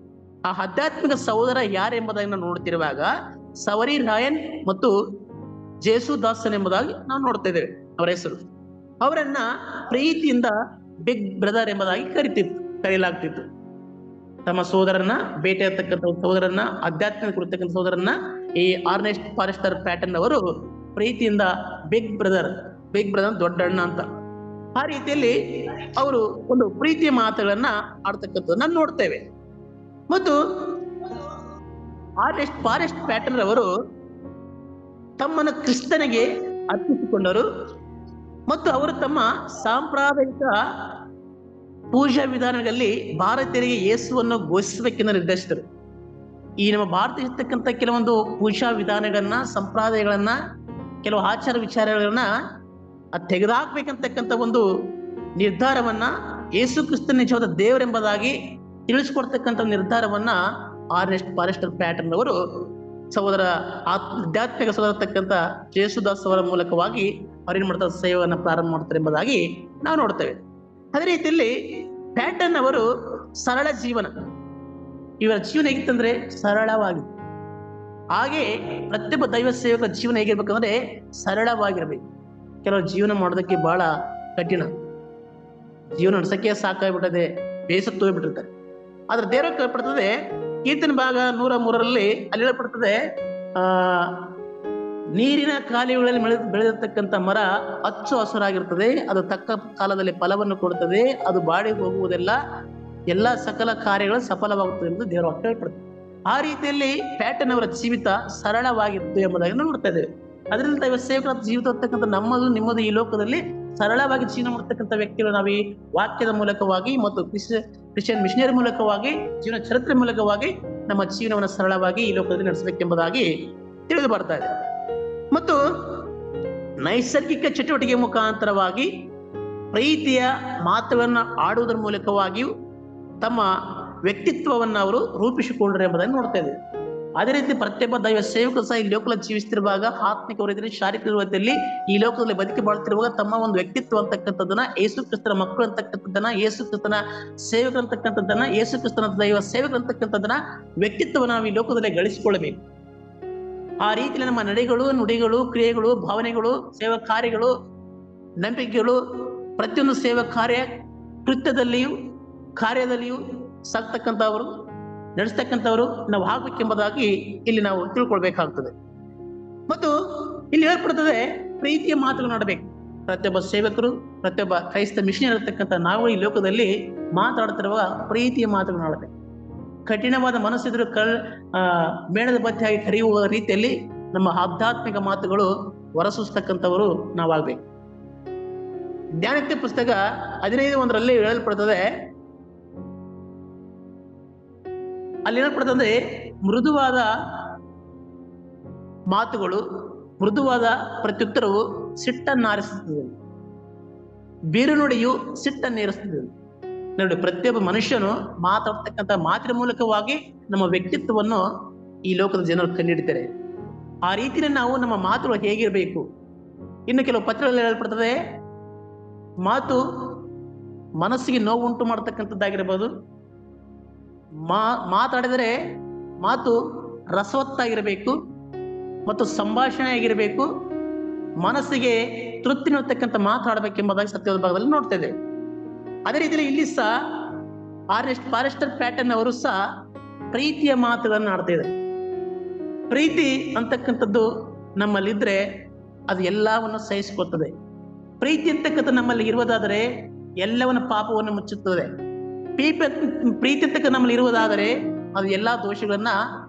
ಆ ಆಧ್ಯಾತ್ಮಿಕ ಸಹೋದರ ಯಾರೆಂಬುದನ್ನು ನೋಡ್ತಿರುವಾಗ ಸವರಿ ರಾಯನ್ ಮತ್ತು ಜೇಸುದಾಸನ್ ಎಂಬುದಾಗಿ ನಾವು ನೋಡ್ತಾ ಇದ್ದೇವೆ ಅವರ ಹೆಸರು. ಅವರನ್ನ ಪ್ರೀತಿಯಿಂದ ಬಿಗ್ ಬ್ರದರ್ ಎಂಬುದಾಗಿ ಕರೆಯಲಾಗ್ತಿತ್ತು. ತಮ್ಮ ಸಹೋದರನ್ನ ಭೇಟಿಯಾಗ್ತಕ್ಕಂಥ ಸಹೋದರನ್ನ, ಆಧ್ಯಾತ್ಮಿಕ ಕುರಿತಕ್ಕಂಥ ಸಹೋದರನ್ನ ಈ ಆರ್ನೆಸ್ಟ್ ಫಾರೆಸ್ಟರ್ ಪ್ಯಾಟನ್ ಅವರು ಪ್ರೀತಿಯಿಂದ ಬಿಗ್ ಬ್ರದರ್ ದೊಡ್ಡಣ್ಣ ಅಂತ, ಆ ರೀತಿಯಲ್ಲಿ ಅವರು ಒಂದು ಪ್ರೀತಿಯ ಮಾತುಗಳನ್ನ ಆಡ್ತಕ್ಕಂಥದ್ದನ್ನ ನೋಡ್ತೇವೆ. ಮತ್ತು ಆರ್ನೆಸ್ಟ್ ಫಾರೆಸ್ಟ್ ಪ್ಯಾಟನ್ ಅವರು ತಮ್ಮನ್ನು ಕ್ರಿಸ್ತನಿಗೆ ಅರ್ಪಿಸಿಕೊಂಡರು ಮತ್ತು ಅವರು ತಮ್ಮ ಸಾಂಪ್ರದಾಯಿಕ ಪೂಜಾ ವಿಧಾನಗಳಲ್ಲಿ ಭಾರತೀಯರಿಗೆ ಯೇಸುವನ್ನು ಘೋಷಿಸಬೇಕೆಂದು ನಿರ್ಧರಿಸಿದರು. ಈ ನಮ್ಮ ಭಾರತ ಇರ್ತಕ್ಕಂಥ ಕೆಲವೊಂದು ಪೂಜಾ ವಿಧಾನಗಳನ್ನ, ಸಂಪ್ರದಾಯಗಳನ್ನ, ಕೆಲವು ಆಚಾರ ವಿಚಾರಗಳನ್ನ ತೆಗೆದುಹಾಕ್ಬೇಕಂತಕ್ಕಂಥ ಒಂದು ನಿರ್ಧಾರವನ್ನ, ಯೇಸು ಕ್ರಿಸ್ತನ ನಿಜವಾದ ದೇವರೆಂಬುದಾಗಿ ತಿಳಿಸ್ಕೊಡ್ತಕ್ಕಂಥ ನಿರ್ಧಾರವನ್ನ ಆರ್ನೆಸ್ಟ್ ಫಾರೆಸ್ಟರ್ ಪ್ಯಾಟನ್ ಅವರು ಆಧ್ಯಾತ್ಮಿಕ ಸಹೋದರತಕ್ಕಂಥ ಜೇಸುದಾಸ್ ಅವರ ಮೂಲಕವಾಗಿ ಅವ್ರೇನ್ ಮಾಡ್ತಾರೆ, ಸೇವೆಯನ್ನು ಪ್ರಾರಂಭ ಮಾಡ್ತಾರೆ ಎಂಬುದಾಗಿ ನಾವು ನೋಡ್ತೇವೆ. ಅದೇ ರೀತಿಯಲ್ಲಿ ಪ್ಯಾಟನ್ ಅವರು ಸರಳ ಜೀವನ, ಇವರ ಜೀವನ ಹೇಗಿತ್ತಂದ್ರೆ ಸರಳವಾಗಿ. ಹಾಗೆ ಪ್ರತಿಯೊಬ್ಬ ದೈವ ಸೇವಕರ ಜೀವನ ಹೇಗಿರ್ಬೇಕಂದ್ರೆ ಸರಳವಾಗಿರ್ಬೇಕು. ಕೆಲವರು ಜೀವನ ಮಾಡೋದಕ್ಕೆ ಬಹಳ ಕಠಿಣ, ಜೀವನ ನಡೆಸಕ್ಕೆ ಸಾಕಾಗ್ಬಿಟ್ಟದೆ, ಬೇಸತ್ತು ಹೋಗ್ಬಿಟ್ಟಿರ್ತಾರೆ. ಆದ್ರೆ ದೇವರ ಕೇಳ್ಪಡ್ತದೆ, ಕೀರ್ತನೆ ಭಾಗ 103 ಅಲ್ಲಿ ಹೇಳಲ್ಪಡ್ತದೆ, ನೀರಿನ ಕಾಲುವೆಗಳಲ್ಲಿ ಬೆಳೆದಿರ್ತಕ್ಕಂಥ ಮರ ಹಚ್ಚು ಹಸುರಾಗಿರ್ತದೆ, ಅದು ತಕ್ಕ ಕಾಲದಲ್ಲಿ ಫಲವನ್ನು ಕೊಡುತ್ತದೆ, ಅದು ಬಾಡಿ ಹೋಗುವುದಿಲ್ಲ, ಎಲ್ಲ ಸಕಲ ಕಾರ್ಯಗಳು ಸಫಲವಾಗುತ್ತದೆ ಎಂದು ದೇವರ ವಾಕ್ಯ ಹೇಳ್ಪಡ್ತದೆ. ಆ ರೀತಿಯಲ್ಲಿ ಪ್ಯಾಟನ್ ಅವರ ಜೀವಿತ ಸರಳವಾಗಿತ್ತು ಎಂಬುದಾಗಿ ನಾವು ನೋಡ್ತಾ ಇದ್ದೇವೆ. ಅದರಿಂದ ದೈವ ಸೇವಕರ ಜೀವಿತ ಇರ್ತಕ್ಕಂಥ ನಿಮ್ಮದು ಈ ಲೋಕದಲ್ಲಿ ಸರಳವಾಗಿ ಜೀವನ ಮಾಡ್ತಕ್ಕಂಥ ವ್ಯಕ್ತಿಗಳು ನಾವು ಈ ವಾಕ್ಯದ ಮೂಲಕವಾಗಿ ಮತ್ತು ಕ್ರಿಶ್ಚಿಯನ್ ಮಿಷನರಿ ಮೂಲಕವಾಗಿ, ಜೀವನ ಚರಿತ್ರೆ ಮೂಲಕವಾಗಿ ನಮ್ಮ ಜೀವನವನ್ನು ಸರಳವಾಗಿ ಈ ಲೋಕದಲ್ಲಿ ನಡೆಸಬೇಕೆಂಬುದಾಗಿ ತಿಳಿದು ಬರ್ತಾ ಇದೆ. ಮತ್ತು ನೈಸರ್ಗಿಕ ಚಟುವಟಿಕೆ ಮುಖಾಂತರವಾಗಿ ಪ್ರೀತಿಯ ಮಾತುಗಳನ್ನು ಆಡುವುದರ ಮೂಲಕವಾಗಿಯೂ ತಮ್ಮ ವ್ಯಕ್ತಿತ್ವವನ್ನು ಅವರು ರೂಪಿಸಿಕೊಂಡ್ರು ಎಂಬುದನ್ನು ನೋಡ್ತಾ ಇದ್ದೇವೆ. ಅದೇ ರೀತಿ ಪ್ರತಿಯೊಬ್ಬ ದೈವ ಸೇವಕರು ಸಹ ಈ ಲೋಕದಲ್ಲಿ ಜೀವಿಸ್ತಿರುವಾಗ, ಆತ್ಮಿಕ ರೀತಿಯಲ್ಲಿ, ಶಾರೀರಿಕ ರೀತಿಯಲ್ಲಿ ಈ ಲೋಕದಲ್ಲಿ ಬದುಕಿ ಬಾಳ್ತಿರುವಾಗ ತಮ್ಮ ಒಂದು ವ್ಯಕ್ತಿತ್ವ ಅಂತಕ್ಕಂಥದ್ದನ್ನ, ಯೇಸು ಕ್ರಿಸ್ತನ ಮಕ್ಕಳು ಅಂತಕ್ಕಂಥದ್ದನ್ನ, ಯೇಸು ಕ್ರಿಸ್ತನ ಸೇವಕರು ಅಂತಕ್ಕಂಥದ್ದನ್ನ, ಯೇಸು ಕ್ರಿಸ್ತನ ದೈವ ಸೇವಕರು ಅಂತಕ್ಕಂಥದ್ದನ್ನ ವ್ಯಕ್ತಿತ್ವ ನಾವು ಈ ಲೋಕದಲ್ಲಿ ಗಳಿಸಿಕೊಳ್ಳಬೇಕು. ಆ ರೀತಿಯಲ್ಲಿ ನಮ್ಮ ನಡೆಗಳು, ನುಡಿಗಳು, ಕ್ರಿಯೆಗಳು, ಭಾವನೆಗಳು, ಸೇವಾ ಕಾರ್ಯಗಳು, ನಂಬಿಕೆಗಳು, ಪ್ರತಿಯೊಂದು ಸೇವಾ ಕೃತ್ಯದಲ್ಲಿಯೂ ಕಾರ್ಯದಲ್ಲಿಯೂ ಸಾಕ್ತಕ್ಕಂಥವರು, ನಡೆಸ್ತಕ್ಕಂಥವರು ನಾವು ಆಗ್ಬೇಕೆಂಬುದಾಗಿ ಇಲ್ಲಿ ನಾವು ತಿಳ್ಕೊಳ್ಬೇಕಾಗ್ತದೆ. ಮತ್ತು ಇಲ್ಲಿ ಏರ್ಪಡ್ತದೆ ಪ್ರೀತಿಯ ಮಾತುಗಳು ಆಡಬೇಕು. ಪ್ರತಿಯೊಬ್ಬ ಸೇವಕರು, ಪ್ರತಿಯೊಬ್ಬ ಕ್ರೈಸ್ತ ಮಿಷನರಿ ಇರತಕ್ಕಂಥ ನಾವು ಈ ಲೋಕದಲ್ಲಿ ಮಾತಾಡ್ತಿರುವ ಪ್ರೀತಿಯ ಮಾತುಗಳನ್ನು ಆಡಬೇಕು. ಕಠಿಣವಾದ ಮನಸ್ಸಿದ್ರು ಮೇಣದ ಬತ್ತಿಯಾಗಿ ಕರೆಯುವ ರೀತಿಯಲ್ಲಿ ನಮ್ಮ ಆಧ್ಯಾತ್ಮಿಕ ಮಾತುಗಳು ಹೊರಸೂಸ್ತಕ್ಕಂಥವರು ನಾವಾಗಬೇಕು. ಜ್ಞಾನೋಕ್ತಿ ಪುಸ್ತಕ 15:1 ಹೇಳಲ್ಪಡ್ತದೆ, ಅಲ್ಲಿ ಹೇಳಲ್ಪಡ್ತದೆ ಮೃದುವಾದ ಮಾತುಗಳು, ಮೃದುವಾದ ಪ್ರತ್ಯುತ್ತರವು ಸಿಟ್ಟನ್ನಾರಿಸುತ್ತದೆ, ಬೀರು ನುಡಿಯು ಸಿಟ್ಟನ್ನೇರಿಸುತ್ತದೆ. ನೋಡಿ, ಪ್ರತಿಯೊಬ್ಬ ಮನುಷ್ಯನು ಮಾತಾಡ್ತಕ್ಕಂಥ ಮಾತಿನ ಮೂಲಕವಾಗಿ ನಮ್ಮ ವ್ಯಕ್ತಿತ್ವವನ್ನು ಈ ಲೋಕದ ಜನರು ಕಂಡುಹಿಡಿತಾರೆ. ಆ ರೀತಿಯಲ್ಲಿ ನಾವು ನಮ್ಮ ಮಾತುಗಳು ಹೇಗಿರಬೇಕು. ಇನ್ನು ಕೆಲವು ಪತ್ರಗಳಲ್ಲಿ ಹೇಳಲ್ಪಡ್ತದೆ, ಮಾತು ಮನಸ್ಸಿಗೆ ನೋವುಂಟು ಮಾಡತಕ್ಕಂಥದ್ದಾಗಿರ್ಬೋದು, ಮಾತಾಡಿದರೆ ಮಾತು ರಸವತ್ತಾಗಿರಬೇಕು ಮತ್ತು ಸಂಭಾಷಣೆ ಆಗಿರಬೇಕು, ಮನಸ್ಸಿಗೆ ತೃಪ್ತಿ ನೀಡತಕ್ಕಂಥ ಮಾತಾಡಬೇಕೆಂಬುದಾಗಿ ಸತ್ಯದ ಭಾಗದಲ್ಲಿ ನೋಡ್ತೇವೆ. ಅದೇ ರೀತಿಯಲ್ಲಿ ಇಲ್ಲಿ ಸಹ ಫಾರೆಸ್ಟರ್ ಪ್ಯಾಟರ್ನ್ ಅವರು ಸಹ ಪ್ರೀತಿಯ ಮಾತುಗಳನ್ನು ಆಡ್ತಾ ಇದ್ದಾರೆ. ಪ್ರೀತಿ ಅಂತಕ್ಕಂಥದ್ದು ನಮ್ಮಲ್ಲಿದ್ರೆ ಅದು ಎಲ್ಲವನ್ನು ಸಹಿಸಿಕೊಳ್ತದೆ. ಪ್ರೀತಿ ಅಂತಕ್ಕಂಥ ನಮ್ಮಲ್ಲಿ ಇರುವುದಾದರೆ ಎಲ್ಲವನ್ನ ಪಾಪವನ್ನು ಮುಚ್ಚುತ್ತದೆ. ಪ್ರೀತಿ ಅಂತಕ್ಕ ನಮ್ಮಲ್ಲಿ ಇರುವುದಾದರೆ ಅದು ಎಲ್ಲಾ ದೋಷಗಳನ್ನ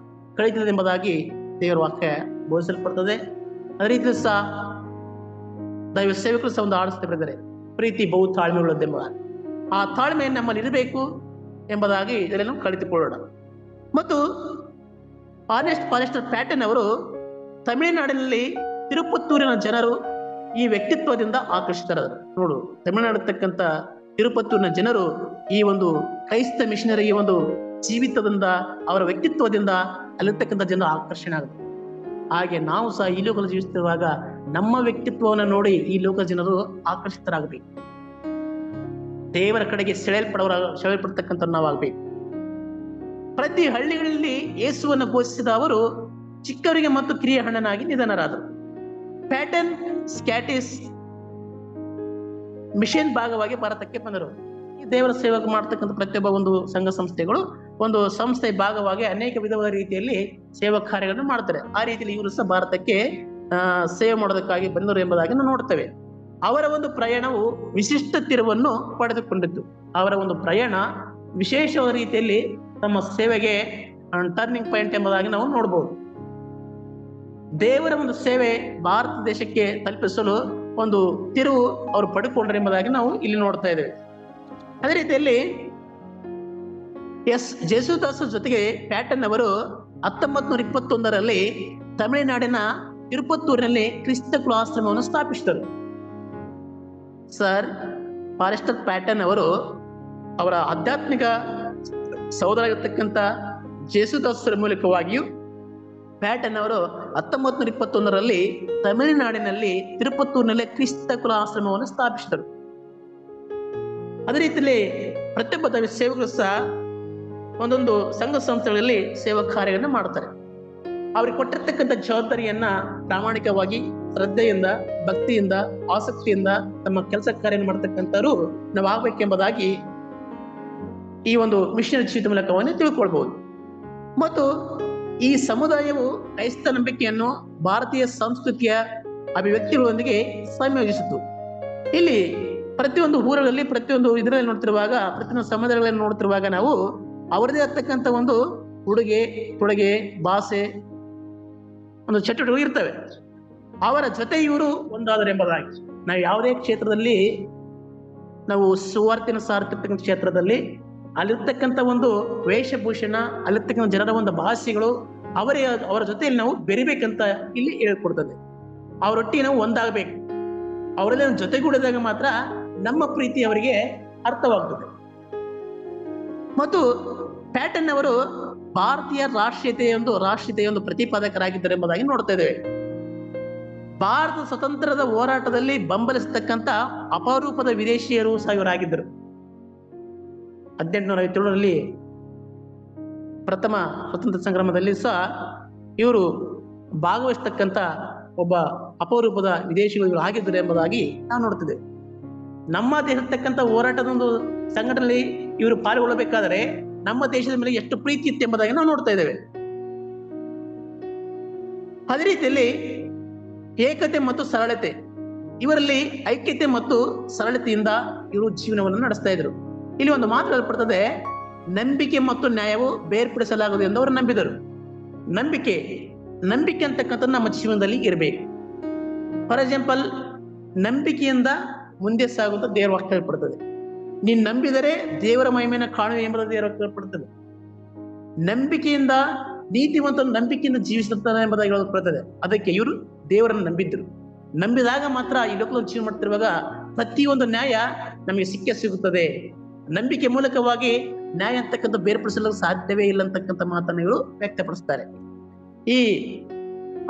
ಕಳೀತದೆ ಎಂಬುದಾಗಿ ದೇವರ ವಾಕ್ಯ ಬೋಧಿಸಲ್ಪಡ್ತದೆ. ಅದೇ ರೀತಿ ಸಹ ದೈವ ಸೇವಕರು ಸಹ ಒಂದು ಆಡಿಸ್ತಾ ಬರೆದರೆ ಪ್ರೀತಿ ಬಹು ತಾಳ್ಮೆ ಉಳ್ಳದ್ದೆಂಬುದಾಗಿ. ಆ ತಾಳ್ಮೆ ನಮ್ಮಲ್ಲಿ ಇರಬೇಕು ಎಂಬುದಾಗಿ ಇದನ್ನು ಕಲಿತುಕೊಳ್ಳೋಣ. ಮತ್ತು ಫಾರೆಸ್ಟರ್ ಪ್ಯಾಟರ್ನ್ ಅವರು ತಮಿಳುನಾಡಿನಲ್ಲಿ ತಿರುಪತ್ತೂರಿನ ಜನರು ಈ ವ್ಯಕ್ತಿತ್ವದಿಂದ ಆಕರ್ಷಿತರಾದರು. ನೋಡು, ತಮಿಳುನಾಡತಕ್ಕಂಥ ತಿರುಪತ್ತೂರಿನ ಜನರು ಈ ಒಂದು ಕ್ರೈಸ್ತ ಮಿಷನರಿ ಈ ಒಂದು ಜೀವಿತದಿಂದ, ಅವರ ವ್ಯಕ್ತಿತ್ವದಿಂದ ಅಲ್ಲಿರ್ತಕ್ಕಂಥ ಜನರು ಆಕರ್ಷಣೆ ಆಗುತ್ತೆ. ಹಾಗೆ ನಾವು ಸಹ ಈ ಲೋಕದಲ್ಲಿ ಜೀವಿಸುತ್ತಿರುವಾಗ ನಮ್ಮ ವ್ಯಕ್ತಿತ್ವವನ್ನು ನೋಡಿ ಈ ಲೋಕದ ಜನರು ಆಕರ್ಷಿತರಾಗಬೇಕು. ದೇವರ ಕಡೆಗೆ ಸೆಳೆಯಲ್ಪಡ್ತಕ್ಕಂಥ ನಾವಾಗಬೇಕು. ಪ್ರತಿ ಹಳ್ಳಿಗಳಲ್ಲಿ ಯೇಸುವನ್ನು ಘೋಷಿಸಿದ ಅವರು ಚಿಕ್ಕವರಿಗೆ ಮತ್ತು ಕಿರಿಯ ಹಣ್ಣನಾಗಿ ನಿಧನರಾದರು. ಪ್ಯಾಟರ್ನ್ ಸ್ಕ್ಯಾಟಿಸ್ ಮಿಷನ್ ಭಾಗವಾಗಿ ಭಾರತಕ್ಕೆ ಬಂದರು. ಈ ದೇವರ ಸೇವಕ ಮಾಡ್ತಕ್ಕಂಥ ಪ್ರತಿಯೊಬ್ಬ ಒಂದು ಸಂಘ ಸಂಸ್ಥೆಗಳು ಒಂದು ಸಂಸ್ಥೆ ಭಾಗವಾಗಿ ಅನೇಕ ವಿಧವಾದ ರೀತಿಯಲ್ಲಿ ಸೇವಾ ಕಾರ್ಯಗಳನ್ನು ಮಾಡ್ತಾರೆ. ಆ ರೀತಿಯಲ್ಲಿ ಇವರು ಸಹ ಭಾರತಕ್ಕೆ ಸೇವೆ ಮಾಡೋದಕ್ಕಾಗಿ ಬಂದರು ಎಂಬುದಾಗಿ ನಾವು ನೋಡ್ತೇವೆ. ಅವರ ಒಂದು ಪ್ರಯಾಣವು ವಿಶಿಷ್ಟ ತಿರುವನ್ನು ಪಡೆದುಕೊಂಡಿತ್ತು. ಅವರ ಒಂದು ಪ್ರಯಾಣ ವಿಶೇಷವಾದ ರೀತಿಯಲ್ಲಿ ತಮ್ಮ ಸೇವೆಗೆ ಟರ್ನಿಂಗ್ ಪಾಯಿಂಟ್ ಎಂಬುದಾಗಿ ನಾವು ನೋಡಬಹುದು. ದೇವರ ಒಂದು ಸೇವೆ ಭಾರತ ದೇಶಕ್ಕೆ ತಲುಪಿಸಲು ಒಂದು ತಿರುವು ಅವರು ಪಡೆದುಕೊಂಡ್ರು ಎಂಬುದಾಗಿ ನಾವು ಇಲ್ಲಿ ನೋಡ್ತಾ ಇದ್ದೇವೆ. ಅದೇ ರೀತಿಯಲ್ಲಿ ಜೇಸುದಾಸ್ ಜೊತೆಗೆ ಪ್ಯಾಟರ್ನ್ ಅವರು 1921 ತಮಿಳುನಾಡಿನ ತಿರುಪತ್ತೂರಿನಲ್ಲಿ ಕ್ರಿಸ್ತ ಕುಲಾಶ್ರಮವನ್ನು ಸ್ಥಾಪಿಸಿದರು. ಸರ್ ಫಾರೆಸ್ಟರ್ ಪ್ಯಾಟರ್ನ್ ಅವರು ಅವರ ಆಧ್ಯಾತ್ಮಿಕ ಸಹೋದರರಾಗಿರ್ತಕ್ಕಂಥ ಜೇಸುದಾಸರ ಮೂಲಕವಾಗಿಯೂ ಪ್ಯಾಟರ್ನ್ ಅವರು 1921 ತಮಿಳುನಾಡಿನಲ್ಲಿ ತಿರುಪತ್ತೂರಿನಲ್ಲಿ ಕ್ರಿಸ್ತ ಕುಲಾಶ್ರಮವನ್ನು ಸ್ಥಾಪಿಸಿದರು. ಅದೇ ರೀತಿಯಲ್ಲಿ ಪ್ರತಿಯೊಬ್ಬ ಸೇವಕರು ಸಹ ಒಂದೊಂದು ಸಂಘ ಸಂಸ್ಥೆಗಳಲ್ಲಿ ಸೇವಾ ಕಾರ್ಯಗಳನ್ನು ಮಾಡ್ತಾರೆ. ಅವ್ರಿಗೆ ಕೊಟ್ಟಿರ್ತಕ್ಕಂಥ ಜವಾಬ್ದಾರಿಯನ್ನ ಪ್ರಾಮಾಣಿಕವಾಗಿ, ಶ್ರದ್ಧೆಯಿಂದ, ಭಕ್ತಿಯಿಂದ, ಆಸಕ್ತಿಯಿಂದ ತಮ್ಮ ಕೆಲಸ ಕಾರ್ಯ ಮಾಡ್ತಕ್ಕಂಥವ್ರು ನಾವು ಆಗ್ಬೇಕೆಂಬುದಾಗಿ ಈ ಒಂದು ಮಿಷನರಿ ಜೀವಿತ ಮೂಲಕವನ್ನು ತಿಳ್ಕೊಳ್ಬಹುದು. ಮತ್ತು ಈ ಸಮುದಾಯವು ಕ್ರೈಸ್ತ ನಂಬಿಕೆಯನ್ನು ಭಾರತೀಯ ಸಂಸ್ಕೃತಿಯ ಅಭಿವ್ಯಕ್ತಿಗಳೊಂದಿಗೆ ಸಂಯೋಜಿಸಿತು. ಇಲ್ಲಿ ಪ್ರತಿಯೊಂದು ಊರುಗಳಲ್ಲಿ, ಪ್ರತಿಯೊಂದು ಇದರಲ್ಲಿ ನೋಡ್ತಿರುವಾಗ, ಪ್ರತಿಯೊಂದು ಸಮುದಾಯಗಳಲ್ಲಿ ನೋಡ್ತಿರುವಾಗ ನಾವು ಅವರದೇ ಆಗ್ತಕ್ಕಂಥ ಒಂದು ಉಡುಗೆ ತೊಡುಗೆ, ಭಾಷೆ, ಒಂದು ಚಟುವಟಿಕೆ ಇರ್ತವೆ. ಅವರ ಜೊತೆ ಇವರು ಒಂದಾದರು ಎಂಬುದಾಗಿ ನಾವು ಯಾವುದೇ ಕ್ಷೇತ್ರದಲ್ಲಿ ನಾವು ಸುವಾರ್ತೆಯನ್ನು ಸಾರ್ತಿರ್ತಕ್ಕಂಥ ಕ್ಷೇತ್ರದಲ್ಲಿ ಅಲ್ಲಿರ್ತಕ್ಕಂಥ ಒಂದು ವೇಷಭೂಷಣ, ಅಲ್ಲಿರ್ತಕ್ಕಂಥ ಜನರ ಒಂದು ಭಾಷೆಗಳು ಅವರ ಜೊತೆಯಲ್ಲಿ ನಾವು ಬೆರಿಬೇಕಂತ ಇಲ್ಲಿ ಹೇಳ್ಕೊಡ್ತದೆ. ಅವರೊಟ್ಟಿಗೆ ನಾವು ಒಂದಾಗಬೇಕು. ಅವರೆಲ್ಲ ಜೊತೆಗೂಡಿದಾಗ ಮಾತ್ರ ನಮ್ಮ ಪ್ರೀತಿ ಅವರಿಗೆ ಅರ್ಥವಾಗ್ತದೆ. ಮತ್ತು ಪ್ಯಾಟರ್ನ್ ಅವರು ಭಾರತೀಯ ರಾಷ್ಟ್ರೀಯತೆಯ ಒಂದು ಪ್ರತಿಪಾದಕರಾಗಿದ್ದಾರೆ ಎಂಬುದಾಗಿ ನೋಡ್ತಾ ಇದ್ದೇವೆ. ಭಾರತ ಸ್ವತಂತ್ರದ ಹೋರಾಟದಲ್ಲಿ ಬೆಂಬಲಿಸತಕ್ಕಂಥ ಅಪರೂಪದ ವಿದೇಶಿಯರು ಸಹ ಇವರಾಗಿದ್ದರು. 1857 ಪ್ರಥಮ ಸ್ವತಂತ್ರ ಸಂಗ್ರಾಮದಲ್ಲಿ ಸಹ ಇವರು ಭಾಗವಹಿಸ್ತಕ್ಕಂಥ ಒಬ್ಬ ಅಪರೂಪದ ವಿದೇಶಿಗಳು ಆಗಿದ್ದರು ಎಂಬುದಾಗಿ ನಾವು ನೋಡ್ತಿದ್ದೇವೆ. ನಮ್ಮ ದೇಶದಕ್ಕಂಥ ಹೋರಾಟದ ಒಂದು ಸಂಘಟನೆಯಲ್ಲಿ ಇವರು ಪಾಲ್ಗೊಳ್ಳಬೇಕಾದರೆ ನಮ್ಮ ದೇಶದ ಮೇಲೆ ಎಷ್ಟು ಪ್ರೀತಿ ಇತ್ತು ಎಂಬುದಾಗಿ ನಾವು ನೋಡ್ತಾ ಇದ್ದೇವೆ. ಅದೇ ರೀತಿಯಲ್ಲಿ ಏಕತೆ ಮತ್ತು ಸರಳತೆ, ಇವರಲ್ಲಿ ಐಕ್ಯತೆ ಮತ್ತು ಸರಳತೆಯಿಂದ ಇವರು ಜೀವನವನ್ನು ನಡೆಸ್ತಾ ಇದ್ರು. ಇಲ್ಲಿ ಒಂದು ಮಾತು ಹೇಳಲ್ಪಡ್ತದೆ, ನಂಬಿಕೆ ಮತ್ತು ನ್ಯಾಯವು ಬೇರ್ಪಡಿಸಲಾಗದು ಎಂದು ಅವರು ನಂಬಿದರು. ನಂಬಿಕೆ ಅಂತಕ್ಕಂಥದ್ದು ನಮ್ಮ ಜೀವನದಲ್ಲಿ ಇರಬೇಕು. ಫಾರ್ ಎಕ್ಸಾಂಪಲ್, ನಂಬಿಕೆಯಿಂದ ಮುಂದೆ ಸಾಗುವಂತ ದೇವರ ವಾಕ್ಯ ಹೇಳ್ಪಡ್ತದೆ. ನೀನ್ ನಂಬಿದರೆ ದೇವರ ಮಹಿಮೆಯನ್ನು ಕಾಣುವೆ ಎಂಬುದು ದೇವರ ವಾಕ್ಯ ಹೇಳ್ಪಡ್ತದೆ. ನಂಬಿಕೆಯಿಂದ ನೀತಿವಂತನು ನಂಬಿಕೆಯಿಂದ ಜೀವಿಸುತ್ತಾನೆ ಎಂಬುದಾಗಿ ಹೇಳಲ್ಪಡ್ತದೆ. ಅದಕ್ಕೆ ಇವರು ದೇವರನ್ನು ನಂಬಿದ್ರು. ನಂಬಿದಾಗ ಮಾತ್ರ ಈ ಲೋಕದಲ್ಲಿ ಜೀವನ ಮಾಡ್ತಿರುವಾಗ ಪ್ರತಿಯೊಂದು ನ್ಯಾಯ ನಮಗೆ ಸಿಗುತ್ತದೆ. ನಂಬಿಕೆ ಮೂಲಕವಾಗಿ ನ್ಯಾಯ ಅಂತಕ್ಕಂಥ ಬೇರ್ಪಡಿಸಲು ಸಾಧ್ಯವೇ ಇಲ್ಲ ಅಂತಕ್ಕಂಥ ಮಾತನ್ನು ಇವರು ವ್ಯಕ್ತಪಡಿಸ್ತಾರೆ. ಈ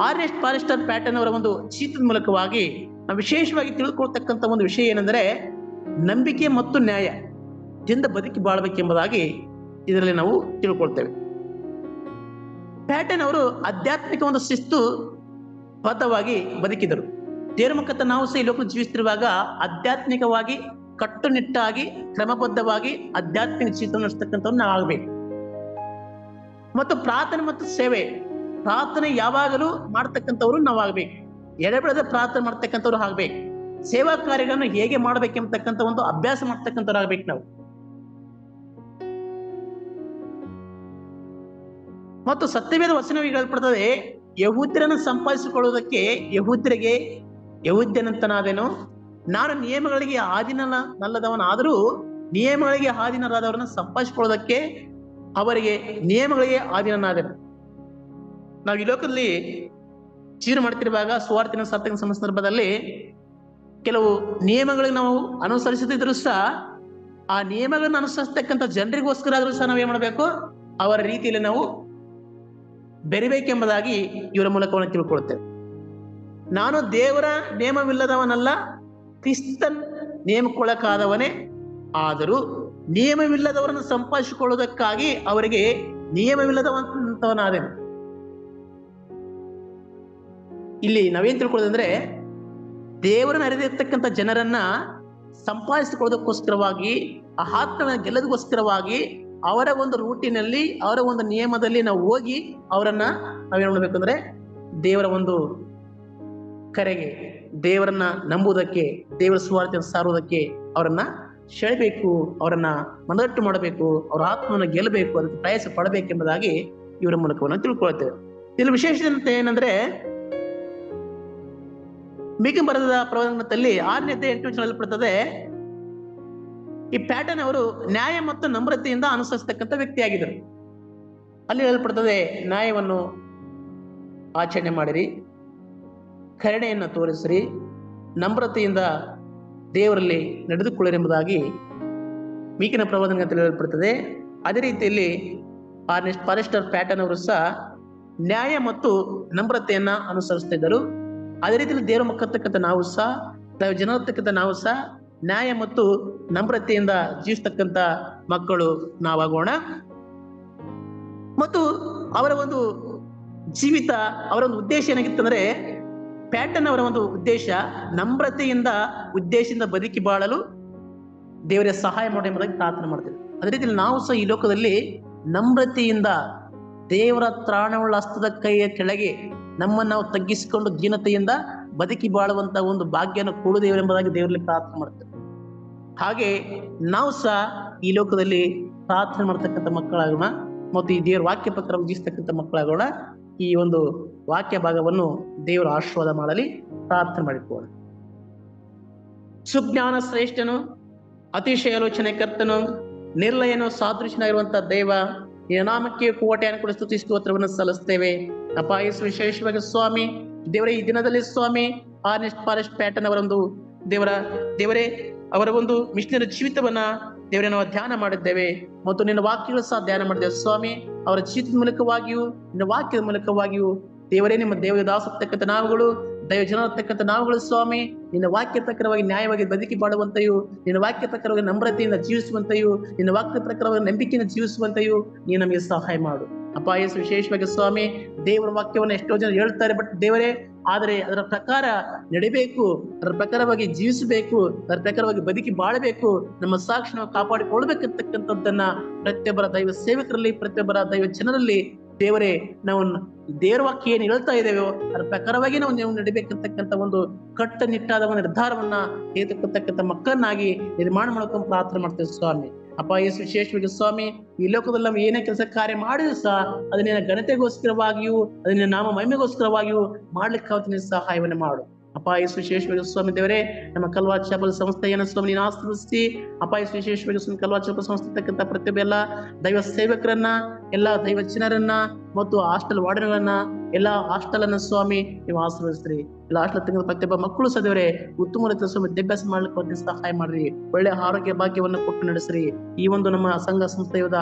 ಆರ್ನೆಸ್ಟ್ ಫಾರೆಸ್ಟರ್ ಪ್ಯಾಟರ್ನ್ ಅವರ ಒಂದು ಚೀತದ ಮೂಲಕವಾಗಿ ನಾವು ವಿಶೇಷವಾಗಿ ತಿಳ್ಕೊಳ್ತಕ್ಕಂಥ ಒಂದು ವಿಷಯ ಏನೆಂದರೆ, ನಂಬಿಕೆ ಮತ್ತು ನ್ಯಾಯದಿಂದ ಬದುಕಿ ಬಾಳ್ಬೇಕೆಂಬುದಾಗಿ ಇದರಲ್ಲಿ ನಾವು ತಿಳ್ಕೊಳ್ತೇವೆ. ಪ್ಯಾಟರ್ನ್ ಅವರು ಆಧ್ಯಾತ್ಮಿಕ ಒಂದು ಶಿಸ್ತು ಬದ್ಧವಾಗಿ ಬದುಕಿದರು. ದೇವರ ಮುಖಾಂತರ ನಾವು ಸಹ ಈ ಲೋಕ ಜೀವಿಸ್ತಿರುವಾಗ ಆಧ್ಯಾತ್ಮಿಕವಾಗಿ ಕಟ್ಟುನಿಟ್ಟಾಗಿ ಕ್ರಮಬದ್ಧವಾಗಿ ಆಧ್ಯಾತ್ಮಿಕ ಜೀವಿತ ನಡೆಸ್ತಕ್ಕಂಥವ್ರು ನಾವು ಆಗ್ಬೇಕು. ಮತ್ತು ಪ್ರಾರ್ಥನೆ ಮತ್ತು ಸೇವೆ, ಪ್ರಾರ್ಥನೆ ಯಾವಾಗಲೂ ಮಾಡ್ತಕ್ಕಂಥವ್ರು ನಾವು ಆಗ್ಬೇಕು. ಎಡೆಬಿಡದೆ ಪ್ರಾರ್ಥನೆ ಮಾಡ್ತಕ್ಕಂಥವ್ರು ಆಗ್ಬೇಕು. ಸೇವಾ ಕಾರ್ಯಗಳನ್ನು ಹೇಗೆ ಮಾಡ್ಬೇಕೆಂಬತಕ್ಕಂಥ ಒಂದು ಅಭ್ಯಾಸ ಮಾಡ್ತಕ್ಕಂಥವ್ರು ಆಗ್ಬೇಕು ನಾವು. ಮತ್ತು ಸತ್ಯವೇದ ವಚನ ಹೇಳ್ಪಡ್ತದೆ, ಯಹೂದ್ಯರನ್ನು ಸಂಪಾದಿಸಿಕೊಳ್ಳುವುದಕ್ಕೆ ಯಹೂದ್ಯನಂತನಾದೇನು, ನಾನು ನಿಯಮಗಳಿಗೆ ಆಧೀನನಲ್ಲದವನಾದರೂ ನಿಯಮಗಳಿಗೆ ಆಧೀನರಾದವರನ್ನು ಸಂಪಾದಿಸಿಕೊಳ್ಳುವುದಕ್ಕೆ ಅವರಿಗೆ ನಿಯಮಗಳಿಗೆ ಆಧೀನನಾದೆನು. ನಾವು ಈ ಲೋಕದಲ್ಲಿ ಜೀವನ ಮಾಡ್ತಿರುವಾಗ ಸುವಾರ್ತಿನ ಸಾರ್ಥಕ ಸಂದರ್ಭದಲ್ಲಿ ಕೆಲವು ನಿಯಮಗಳಿಗೆ ನಾವು ಅನುಸರಿಸುತ್ತಿದ್ರು ಸಹ ಆ ನಿಯಮಗಳನ್ನು ಅನುಸರಿಸತಕ್ಕಂಥ ಜನರಿಗೋಸ್ಕರ ಆದ್ರೂ ಸಹ ನಾವೇನ್ ಮಾಡಬೇಕು, ಅವರ ರೀತಿಯಲ್ಲಿ ನಾವು ಬೆರಿಬೇಕೆಂಬುದಾಗಿ ಇವರ ಮೂಲಕವನ್ನು ತಿಳ್ಕೊಳ್ತೇವೆ. ನಾನು ದೇವರ ನಿಯಮವಿಲ್ಲದವನಲ್ಲ, ಕ್ರಿಸ್ತನ್ ನೇಮಕ್ಕೊಳಕಾದವನೇ, ಆದರೂ ನಿಯಮವಿಲ್ಲದವರನ್ನು ಸಂಪಾದಿಸಿಕೊಳ್ಳುವುದಕ್ಕಾಗಿ ಅವರಿಗೆ ನಿಯಮವಿಲ್ಲದವಂತವನಾದೆನು. ಇಲ್ಲಿ ನಾವೇನ್ ತಿಳ್ಕೊಳ್ಳೋದಂದ್ರೆ, ದೇವರನ್ನ ಅರಿದಿರ್ತಕ್ಕಂಥ ಜನರನ್ನ ಸಂಪಾದಿಸಿಕೊಳ್ಳೋದಕ್ಕೋಸ್ಕರವಾಗಿ, ಆ ಆತ್ಮನ ಗೆಲ್ಲದಕ್ಕೋಸ್ಕರವಾಗಿ ಅವರ ಒಂದು ರೂಟಿನಲ್ಲಿ, ಅವರ ಒಂದು ನಿಯಮದಲ್ಲಿ ನಾವು ಹೋಗಿ ಅವರನ್ನ ನಾವೇನ್ ಮಾಡ್ಬೇಕಂದ್ರೆ ದೇವರ ಒಂದು ಕರೆಗೆ, ದೇವರನ್ನ ನಂಬುವುದಕ್ಕೆ, ದೇವರ ಸುವಾರ್ತೆಯನ್ನು ಸಾರುವುದಕ್ಕೆ ಅವರನ್ನ ಸೆಳೆಬೇಕು, ಅವರನ್ನ ಮನದಟ್ಟು ಮಾಡಬೇಕು, ಅವರ ಆತ್ಮವನ್ನು ಗೆಲ್ಲಬೇಕು, ಅದಕ್ಕೆ ಪ್ರಯಾಸ ಪಡಬೇಕೆಂಬುದಾಗಿ ಇವರ ಮೂಲಕವನ್ನು ತಿಳ್ಕೊಳ್ತೇವೆ. ಇಲ್ಲಿ ವಿಶೇಷತೆ ಏನಂದ್ರೆ, ಮಿಗ ಬರೆದ ಪ್ರವಚನದಲ್ಲಿ 6ನೇ ಅಧ್ಯಾಯ 8ನೇ ವಚನ ಹೇಳಲ್ಪಡುತ್ತದೆ, ಈ ಪ್ಯಾಟರ್ನ್ ಅವರು ನ್ಯಾಯ ಮತ್ತು ನಮ್ರತೆಯಿಂದ ಅನುಸರಿಸತಕ್ಕಂಥ ವ್ಯಕ್ತಿಯಾಗಿದ್ದರು. ಅಲ್ಲಿ ಹೇಳಲ್ಪಡುತ್ತದೆ, ನ್ಯಾಯವನ್ನು ಆಚರಣೆ ಮಾಡಿರಿ, ಕರುಣೆಯನ್ನು ತೋರಿಸಿರಿ, ನಮ್ರತೆಯಿಂದ ದೇವರಲ್ಲಿ ನಡೆದುಕೊಳ್ಳಿರೆಂಬುದಾಗಿ ಮೀಕಿನ ಪ್ರವಾದನೆ ಅಂತ ಹೇಳಲ್ಪಡುತ್ತದೆ. ಅದೇ ರೀತಿಯಲ್ಲಿ ಆರ್ನೆಸ್ಟ್ ಫಾರೆಸ್ಟರ್ ಪ್ಯಾಟರ್ನ್ ಅವರು ಸಹ ನ್ಯಾಯ ಮತ್ತು ನಮ್ರತೆಯನ್ನ ಅನುಸರಿಸ್ತಿದ್ದರು. ಅದೇ ರೀತಿಯಲ್ಲಿ ದೇವರ ಮುಖತಕ್ಕಂಥ ನಾವು ಸಹ, ಜನರತಕ್ಕಂಥ ನಾವು ಸಹ ನ್ಯಾಯ ಮತ್ತು ನಮ್ರತೆಯಿಂದ ಜೀವಿಸ್ತಕ್ಕಂಥ ಮಕ್ಕಳು ನಾವಾಗೋಣ. ಮತ್ತು ಅವರ ಒಂದು ಜೀವಿತ, ಅವರ ಒಂದು ಉದ್ದೇಶ ಏನಾಗಿತ್ತಂದ್ರೆ, ಪ್ಯಾಟರ್ನ್ ಅವರ ಒಂದು ಉದ್ದೇಶ ಉದ್ದೇಶದಿಂದ ಬದುಕಿ ಬಾಳಲು ದೇವರ ಸಹಾಯ ಮಾಡಿ ಎಂಬುದಾಗಿ ಪ್ರಾರ್ಥನೆ ಮಾಡ್ತೇವೆ. ಅದೇ ರೀತಿಯಲ್ಲಿ ನಾವು ಸಹ ಈ ಲೋಕದಲ್ಲಿ ನಮ್ರತೆಯಿಂದ ದೇವರ ತ್ರಾಣವುಳ್ಳ ಹಸ್ತದ ಕೈಯ ಕೆಳಗೆ ನಮ್ಮನ್ನು ನಾವು ತಗ್ಗಿಸಿಕೊಂಡು ದೀನತೆಯಿಂದ ಬದುಕಿ ಬಾಳುವಂತ ಒಂದು ಭಾಗ್ಯನ ಕೊಡು ದೇವರೆಂಬುದಾಗಿ ದೇವರಲ್ಲಿ ಪ್ರಾರ್ಥನೆ ಮಾಡ್ತೇವೆ. ಹಾಗೆ ನಾವು ಸಹ ಈ ಲೋಕದಲ್ಲಿ ಪ್ರಾರ್ಥನೆ ಮಾಡ್ತಕ್ಕಂಥ ಮಕ್ಕಳಾಗೋಣ ಮತ್ತು ಈ ದೇವರ ವಾಕ್ಯ ಪ್ರಕಾರ ಜೀವಿಸ್ತಕ್ಕಂಥ ಮಕ್ಕಳಾಗೋಣ. ಈ ಒಂದು ವಾಕ್ಯ ಭಾಗವನ್ನು ದೇವರ ಆಶೀರ್ವಾದ ಮಾಡಲಿ ಪ್ರಾರ್ಥನೆ ಮಾಡಿಕೊಳ್ಳೋಣ. ಸುಜ್ಞಾನ ಶ್ರೇಷ್ಠನು, ಅತಿಶಯ ಆಲೋಚನೆ ಕರ್ತನು, ನಿರ್ಲಯನು, ಸಾದೃಶ್ಯನಾಗಿರುವಂತಹ ದೇವ, ಈ ನಾಮಕ್ಕೆ ಕೋಟೆಯನ್ನು ಕೂಡ ಸ್ತುತಿ ಸ್ತೋತ್ರವನ್ನು ಸಲ್ಲಿಸ್ತೇವೆ. ಅಪ್ಪ ಯೇಸು, ವಿಶೇಷವಾಗಿ ಸ್ವಾಮಿ ದೇವರೇ, ಈ ದಿನದಲ್ಲಿ ಸ್ವಾಮಿ ಆರ್ನೆಸ್ಟ್ ಫಾರೆಸ್ಟ್ ಪ್ಯಾಟರ್ನ್ ಅವರೊಂದು ದೇವರೇ ಅವರ ಒಂದು ಮಿಷನರಿ ಜೀವಿತವನ್ನ ದೇವರೇ ನಾವು ಧ್ಯಾನ ಮಾಡಿದ್ದೇವೆ ಮತ್ತು ನಿನ್ನ ವಾಕ್ಯಗಳು ಸಹ ಧ್ಯಾನ ಮಾಡಿದ್ದೇವೆ ಸ್ವಾಮಿ. ಅವರ ಜೀವಿತದ ಮೂಲಕವಾಗಿಯೂ ನಿನ್ನ ವಾಕ್ಯದ ಮೂಲಕವಾಗಿಯೂ ದೇವರೇ, ನಿಮ್ಮ ದೇವದಾಸತಕ್ಕಂಥ ನಾವುಗಳು, ದೈವ ಜನರತಕ್ಕಂಥ ನಾವುಗಳು ಸ್ವಾಮಿ, ನಿನ್ನ ವಾಕ್ಯ ಪ್ರಕಾರವಾಗಿ ನ್ಯಾಯವಾಗಿ ಬದುಕಿ ಬಾಳುವಂತೆಯೂ, ನಿನ್ನ ವಾಕ್ಯ ಪ್ರಕಾರವಾಗಿ ನಮ್ರತೆಯಿಂದ ಜೀವಿಸುವಂತೆಯೂ, ನಿನ್ನ ವಾಕ್ಯ ಪ್ರಕಾರವಾಗಿ ನಂಬಿಕೆಯನ್ನು ಜೀವಿಸುವಂತೆಯೂ ನೀನು ನಮಗೆ ಸಹಾಯ ಮಾಡು. ಅಪ್ಪ ಯೇಸು ವಿಶೇಷವಾಗಿ ಸ್ವಾಮಿ, ದೇವರ ವಾಕ್ಯವನ್ನು ಎಷ್ಟೋ ಜನ ಹೇಳ್ತಾರೆ, ಬಟ್ ದೇವರೇ ಆದರೆ ಅದರ ಪ್ರಕಾರ ನಡಿಬೇಕು, ಅದರ ಪ್ರಕಾರವಾಗಿ ಜೀವಿಸಬೇಕು, ಅದರ ಪ್ರಕಾರವಾಗಿ ಬದುಕಿ ಬಾಳಬೇಕು, ನಮ್ಮ ಸಾಕ್ಷಿ ನಾವು ಕಾಪಾಡಿಕೊಳ್ಬೇಕಂತಕ್ಕಂಥದ್ದನ್ನ ಪ್ರತಿಯೊಬ್ಬರ ದೈವ ಸೇವಕರಲ್ಲಿ, ಪ್ರತಿಯೊಬ್ಬರ ದೈವ ಜನರಲ್ಲಿ ದೇವರೇ ನಾವು ದೇವರ ವಾಕ್ಯ ಏನ್ ಹೇಳ್ತಾ ಇದ್ದೇವೋ ಅದರ ಪ್ರಕಾರವಾಗಿ ನಾವು ನಡಿಬೇಕಂತಕ್ಕಂಥ ಒಂದು ಕಟ್ಟುನಿಟ್ಟಾದ ಒಂದು ನಿರ್ಧಾರವನ್ನ ತೆಗೆದುಕೊಳ್ತಕ್ಕಂಥ ಮಕ್ಕಳನ್ನಾಗಿ ನಿರ್ಮಾಣ ಮಾಡ್ಕೊಂಡು ಪ್ರಾರ್ಥನೆ ಮಾಡ್ತೇವೆ ಸ್ವಾಮಿ. ಅಪ್ಪ ಯೇಸು ವಿಶೇಷವಾಗಿ ಸ್ವಾಮಿ, ಈ ಲೋಕದಲ್ಲಿ ನಾವು ಏನೇ ಕೆಲಸ ಕಾರ್ಯ ಮಾಡಿದ್ರು ಸಹ ಅದನ್ನ ಘನತೆಗೋಸ್ಕರವಾಗಿಯೂ ಅದನ್ನ ನಾಮ ಮಹಿಮೆಗೋಸ್ಕರವಾಗಿಯೂ ಮಾಡ್ಲಿಕ್ಕೆ ಸಹಾಯವನ್ನು ಮಾಡು. ಅಪ್ಪ ಯೇಸು ವಿಶೇಷವಾಗಿ ಸ್ವಾಮಿ ದೇವರೇ, ನಮ್ಮ ಕಲ್ವಾರ್ ಚಾಪಲ್ ಸಂಸ್ಥೆಯನ್ನು ಸ್ವಾಮಿ ನೀನು ಆಶೀರ್ವದಿಸಿ. ಅಪ್ಪ ಯೇಸು ವಿಶೇಷವಾಗಿ ಸ್ವಾಮಿ ಕಲ್ವಾರ್ ಚಾಪಲ್ ಸಂಸ್ಥೆ ಇರ್ತಕ್ಕಂಥ ಪ್ರತಿಯೊಬ್ಬ ಎಲ್ಲ ದೈವ ಸೇವಕರನ್ನ, ಎಲ್ಲ ದೈವ ಜನರನ್ನ ಮತ್ತು ಹಾಸ್ಟೆಲ್ ವಾರ್ಡನ್ಗಳನ್ನ, ಎಲ್ಲ ಹಾಸ್ಟೆಲ್ ಅನ್ನ ಸ್ವಾಮಿ ನೀವು ಆಶೀರ್ವದಿಸ್ರಿ. ಎಲ್ಲ ಹಾಸ್ಟೆಲ್ ತಂಗ ಪ್ರತಿಯೊಬ್ಬ ಮಕ್ಕಳು ಸದೇವರೇ ಉತ್ತಮ ರೀತಿಯ ಸ್ವಾಮಿ ವಿದ್ಯಾಭ್ಯಾಸ ಮಾಡ್ಲಿಕ್ಕೆ ಸಹಾಯ ಮಾಡ್ರಿ. ಒಳ್ಳೆ ಆರೋಗ್ಯ ಭಾಗ್ಯವನ್ನು ಕೊಟ್ಟು ನಡೆಸ್ರಿ. ಈ ಒಂದು ನಮ್ಮ ಸಂಘ ಸಂಸ್ಥೆಯಾದ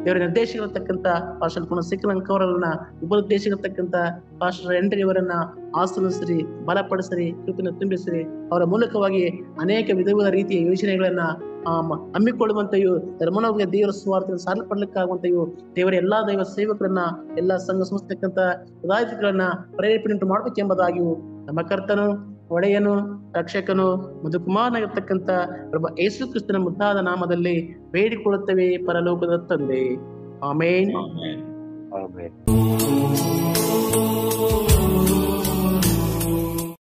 ದೇವರ ನಿರ್ದೇಶಕರ್ತಕ್ಕಂಥ ಪಾಸ್ಟರ್ ಪುನಃ ಅವರನ್ನ, ಉಪದೇಶಕರ್ತಕ್ಕಂಥ ಪಾಸ್ಟರ್ ಎಂಟ್ರಿಯವರನ್ನ ಆಶೀರ್ವದಿಸ್ರಿ, ಬಲಪಡಿಸ್ರಿ, ಕೃಪೆಯನ್ನು ತುಂಬಿಸ್ರಿ. ಅವರ ಮೂಲಕವಾಗಿ ಅನೇಕ ವಿಧ ರೀತಿಯ ಯೋಜನೆಗಳನ್ನ ಹಮ್ಮಿಕೊಳ್ಳುವಂತೆಯೂ ಧರ್ಮನವಾಗಿ ದೇವರ ಸ್ವಾರ್ಥ ಸಾರಲ್ಪಡ್ಲಿಕ್ಕಾಗುವಂತೆಯೂ ದೇವರ ಎಲ್ಲಾ ದೈವ ಸೇವಕರನ್ನ, ಎಲ್ಲಾ ಸಂಘ ಸಂಸ್ಥೆಕ್ಕಂತ ಪದಾಧಿಕಾರಿಗಳನ್ನ ಪ್ರೇರೇಪಣೆ ಮಾಡಬೇಕೆಂಬುದಾಗಿಯೂ ನಮ್ಮ ಕರ್ತನು, ಒಡೆಯನು, ರಕ್ಷಕನು, ಮಧುಕುಮಾರನಾಗಿರ್ತಕ್ಕಂಥ ಪ್ರಭು ಯೇಸು ಕ್ರಿಸ್ತನ ಮುದ್ದಾದ ನಾಮದಲ್ಲಿ ಬೇಡಿಕೊಳ್ಳುತ್ತೇವೆ ಪರಲೋಕದ ತಂದೆ. ಆಮೇನ್.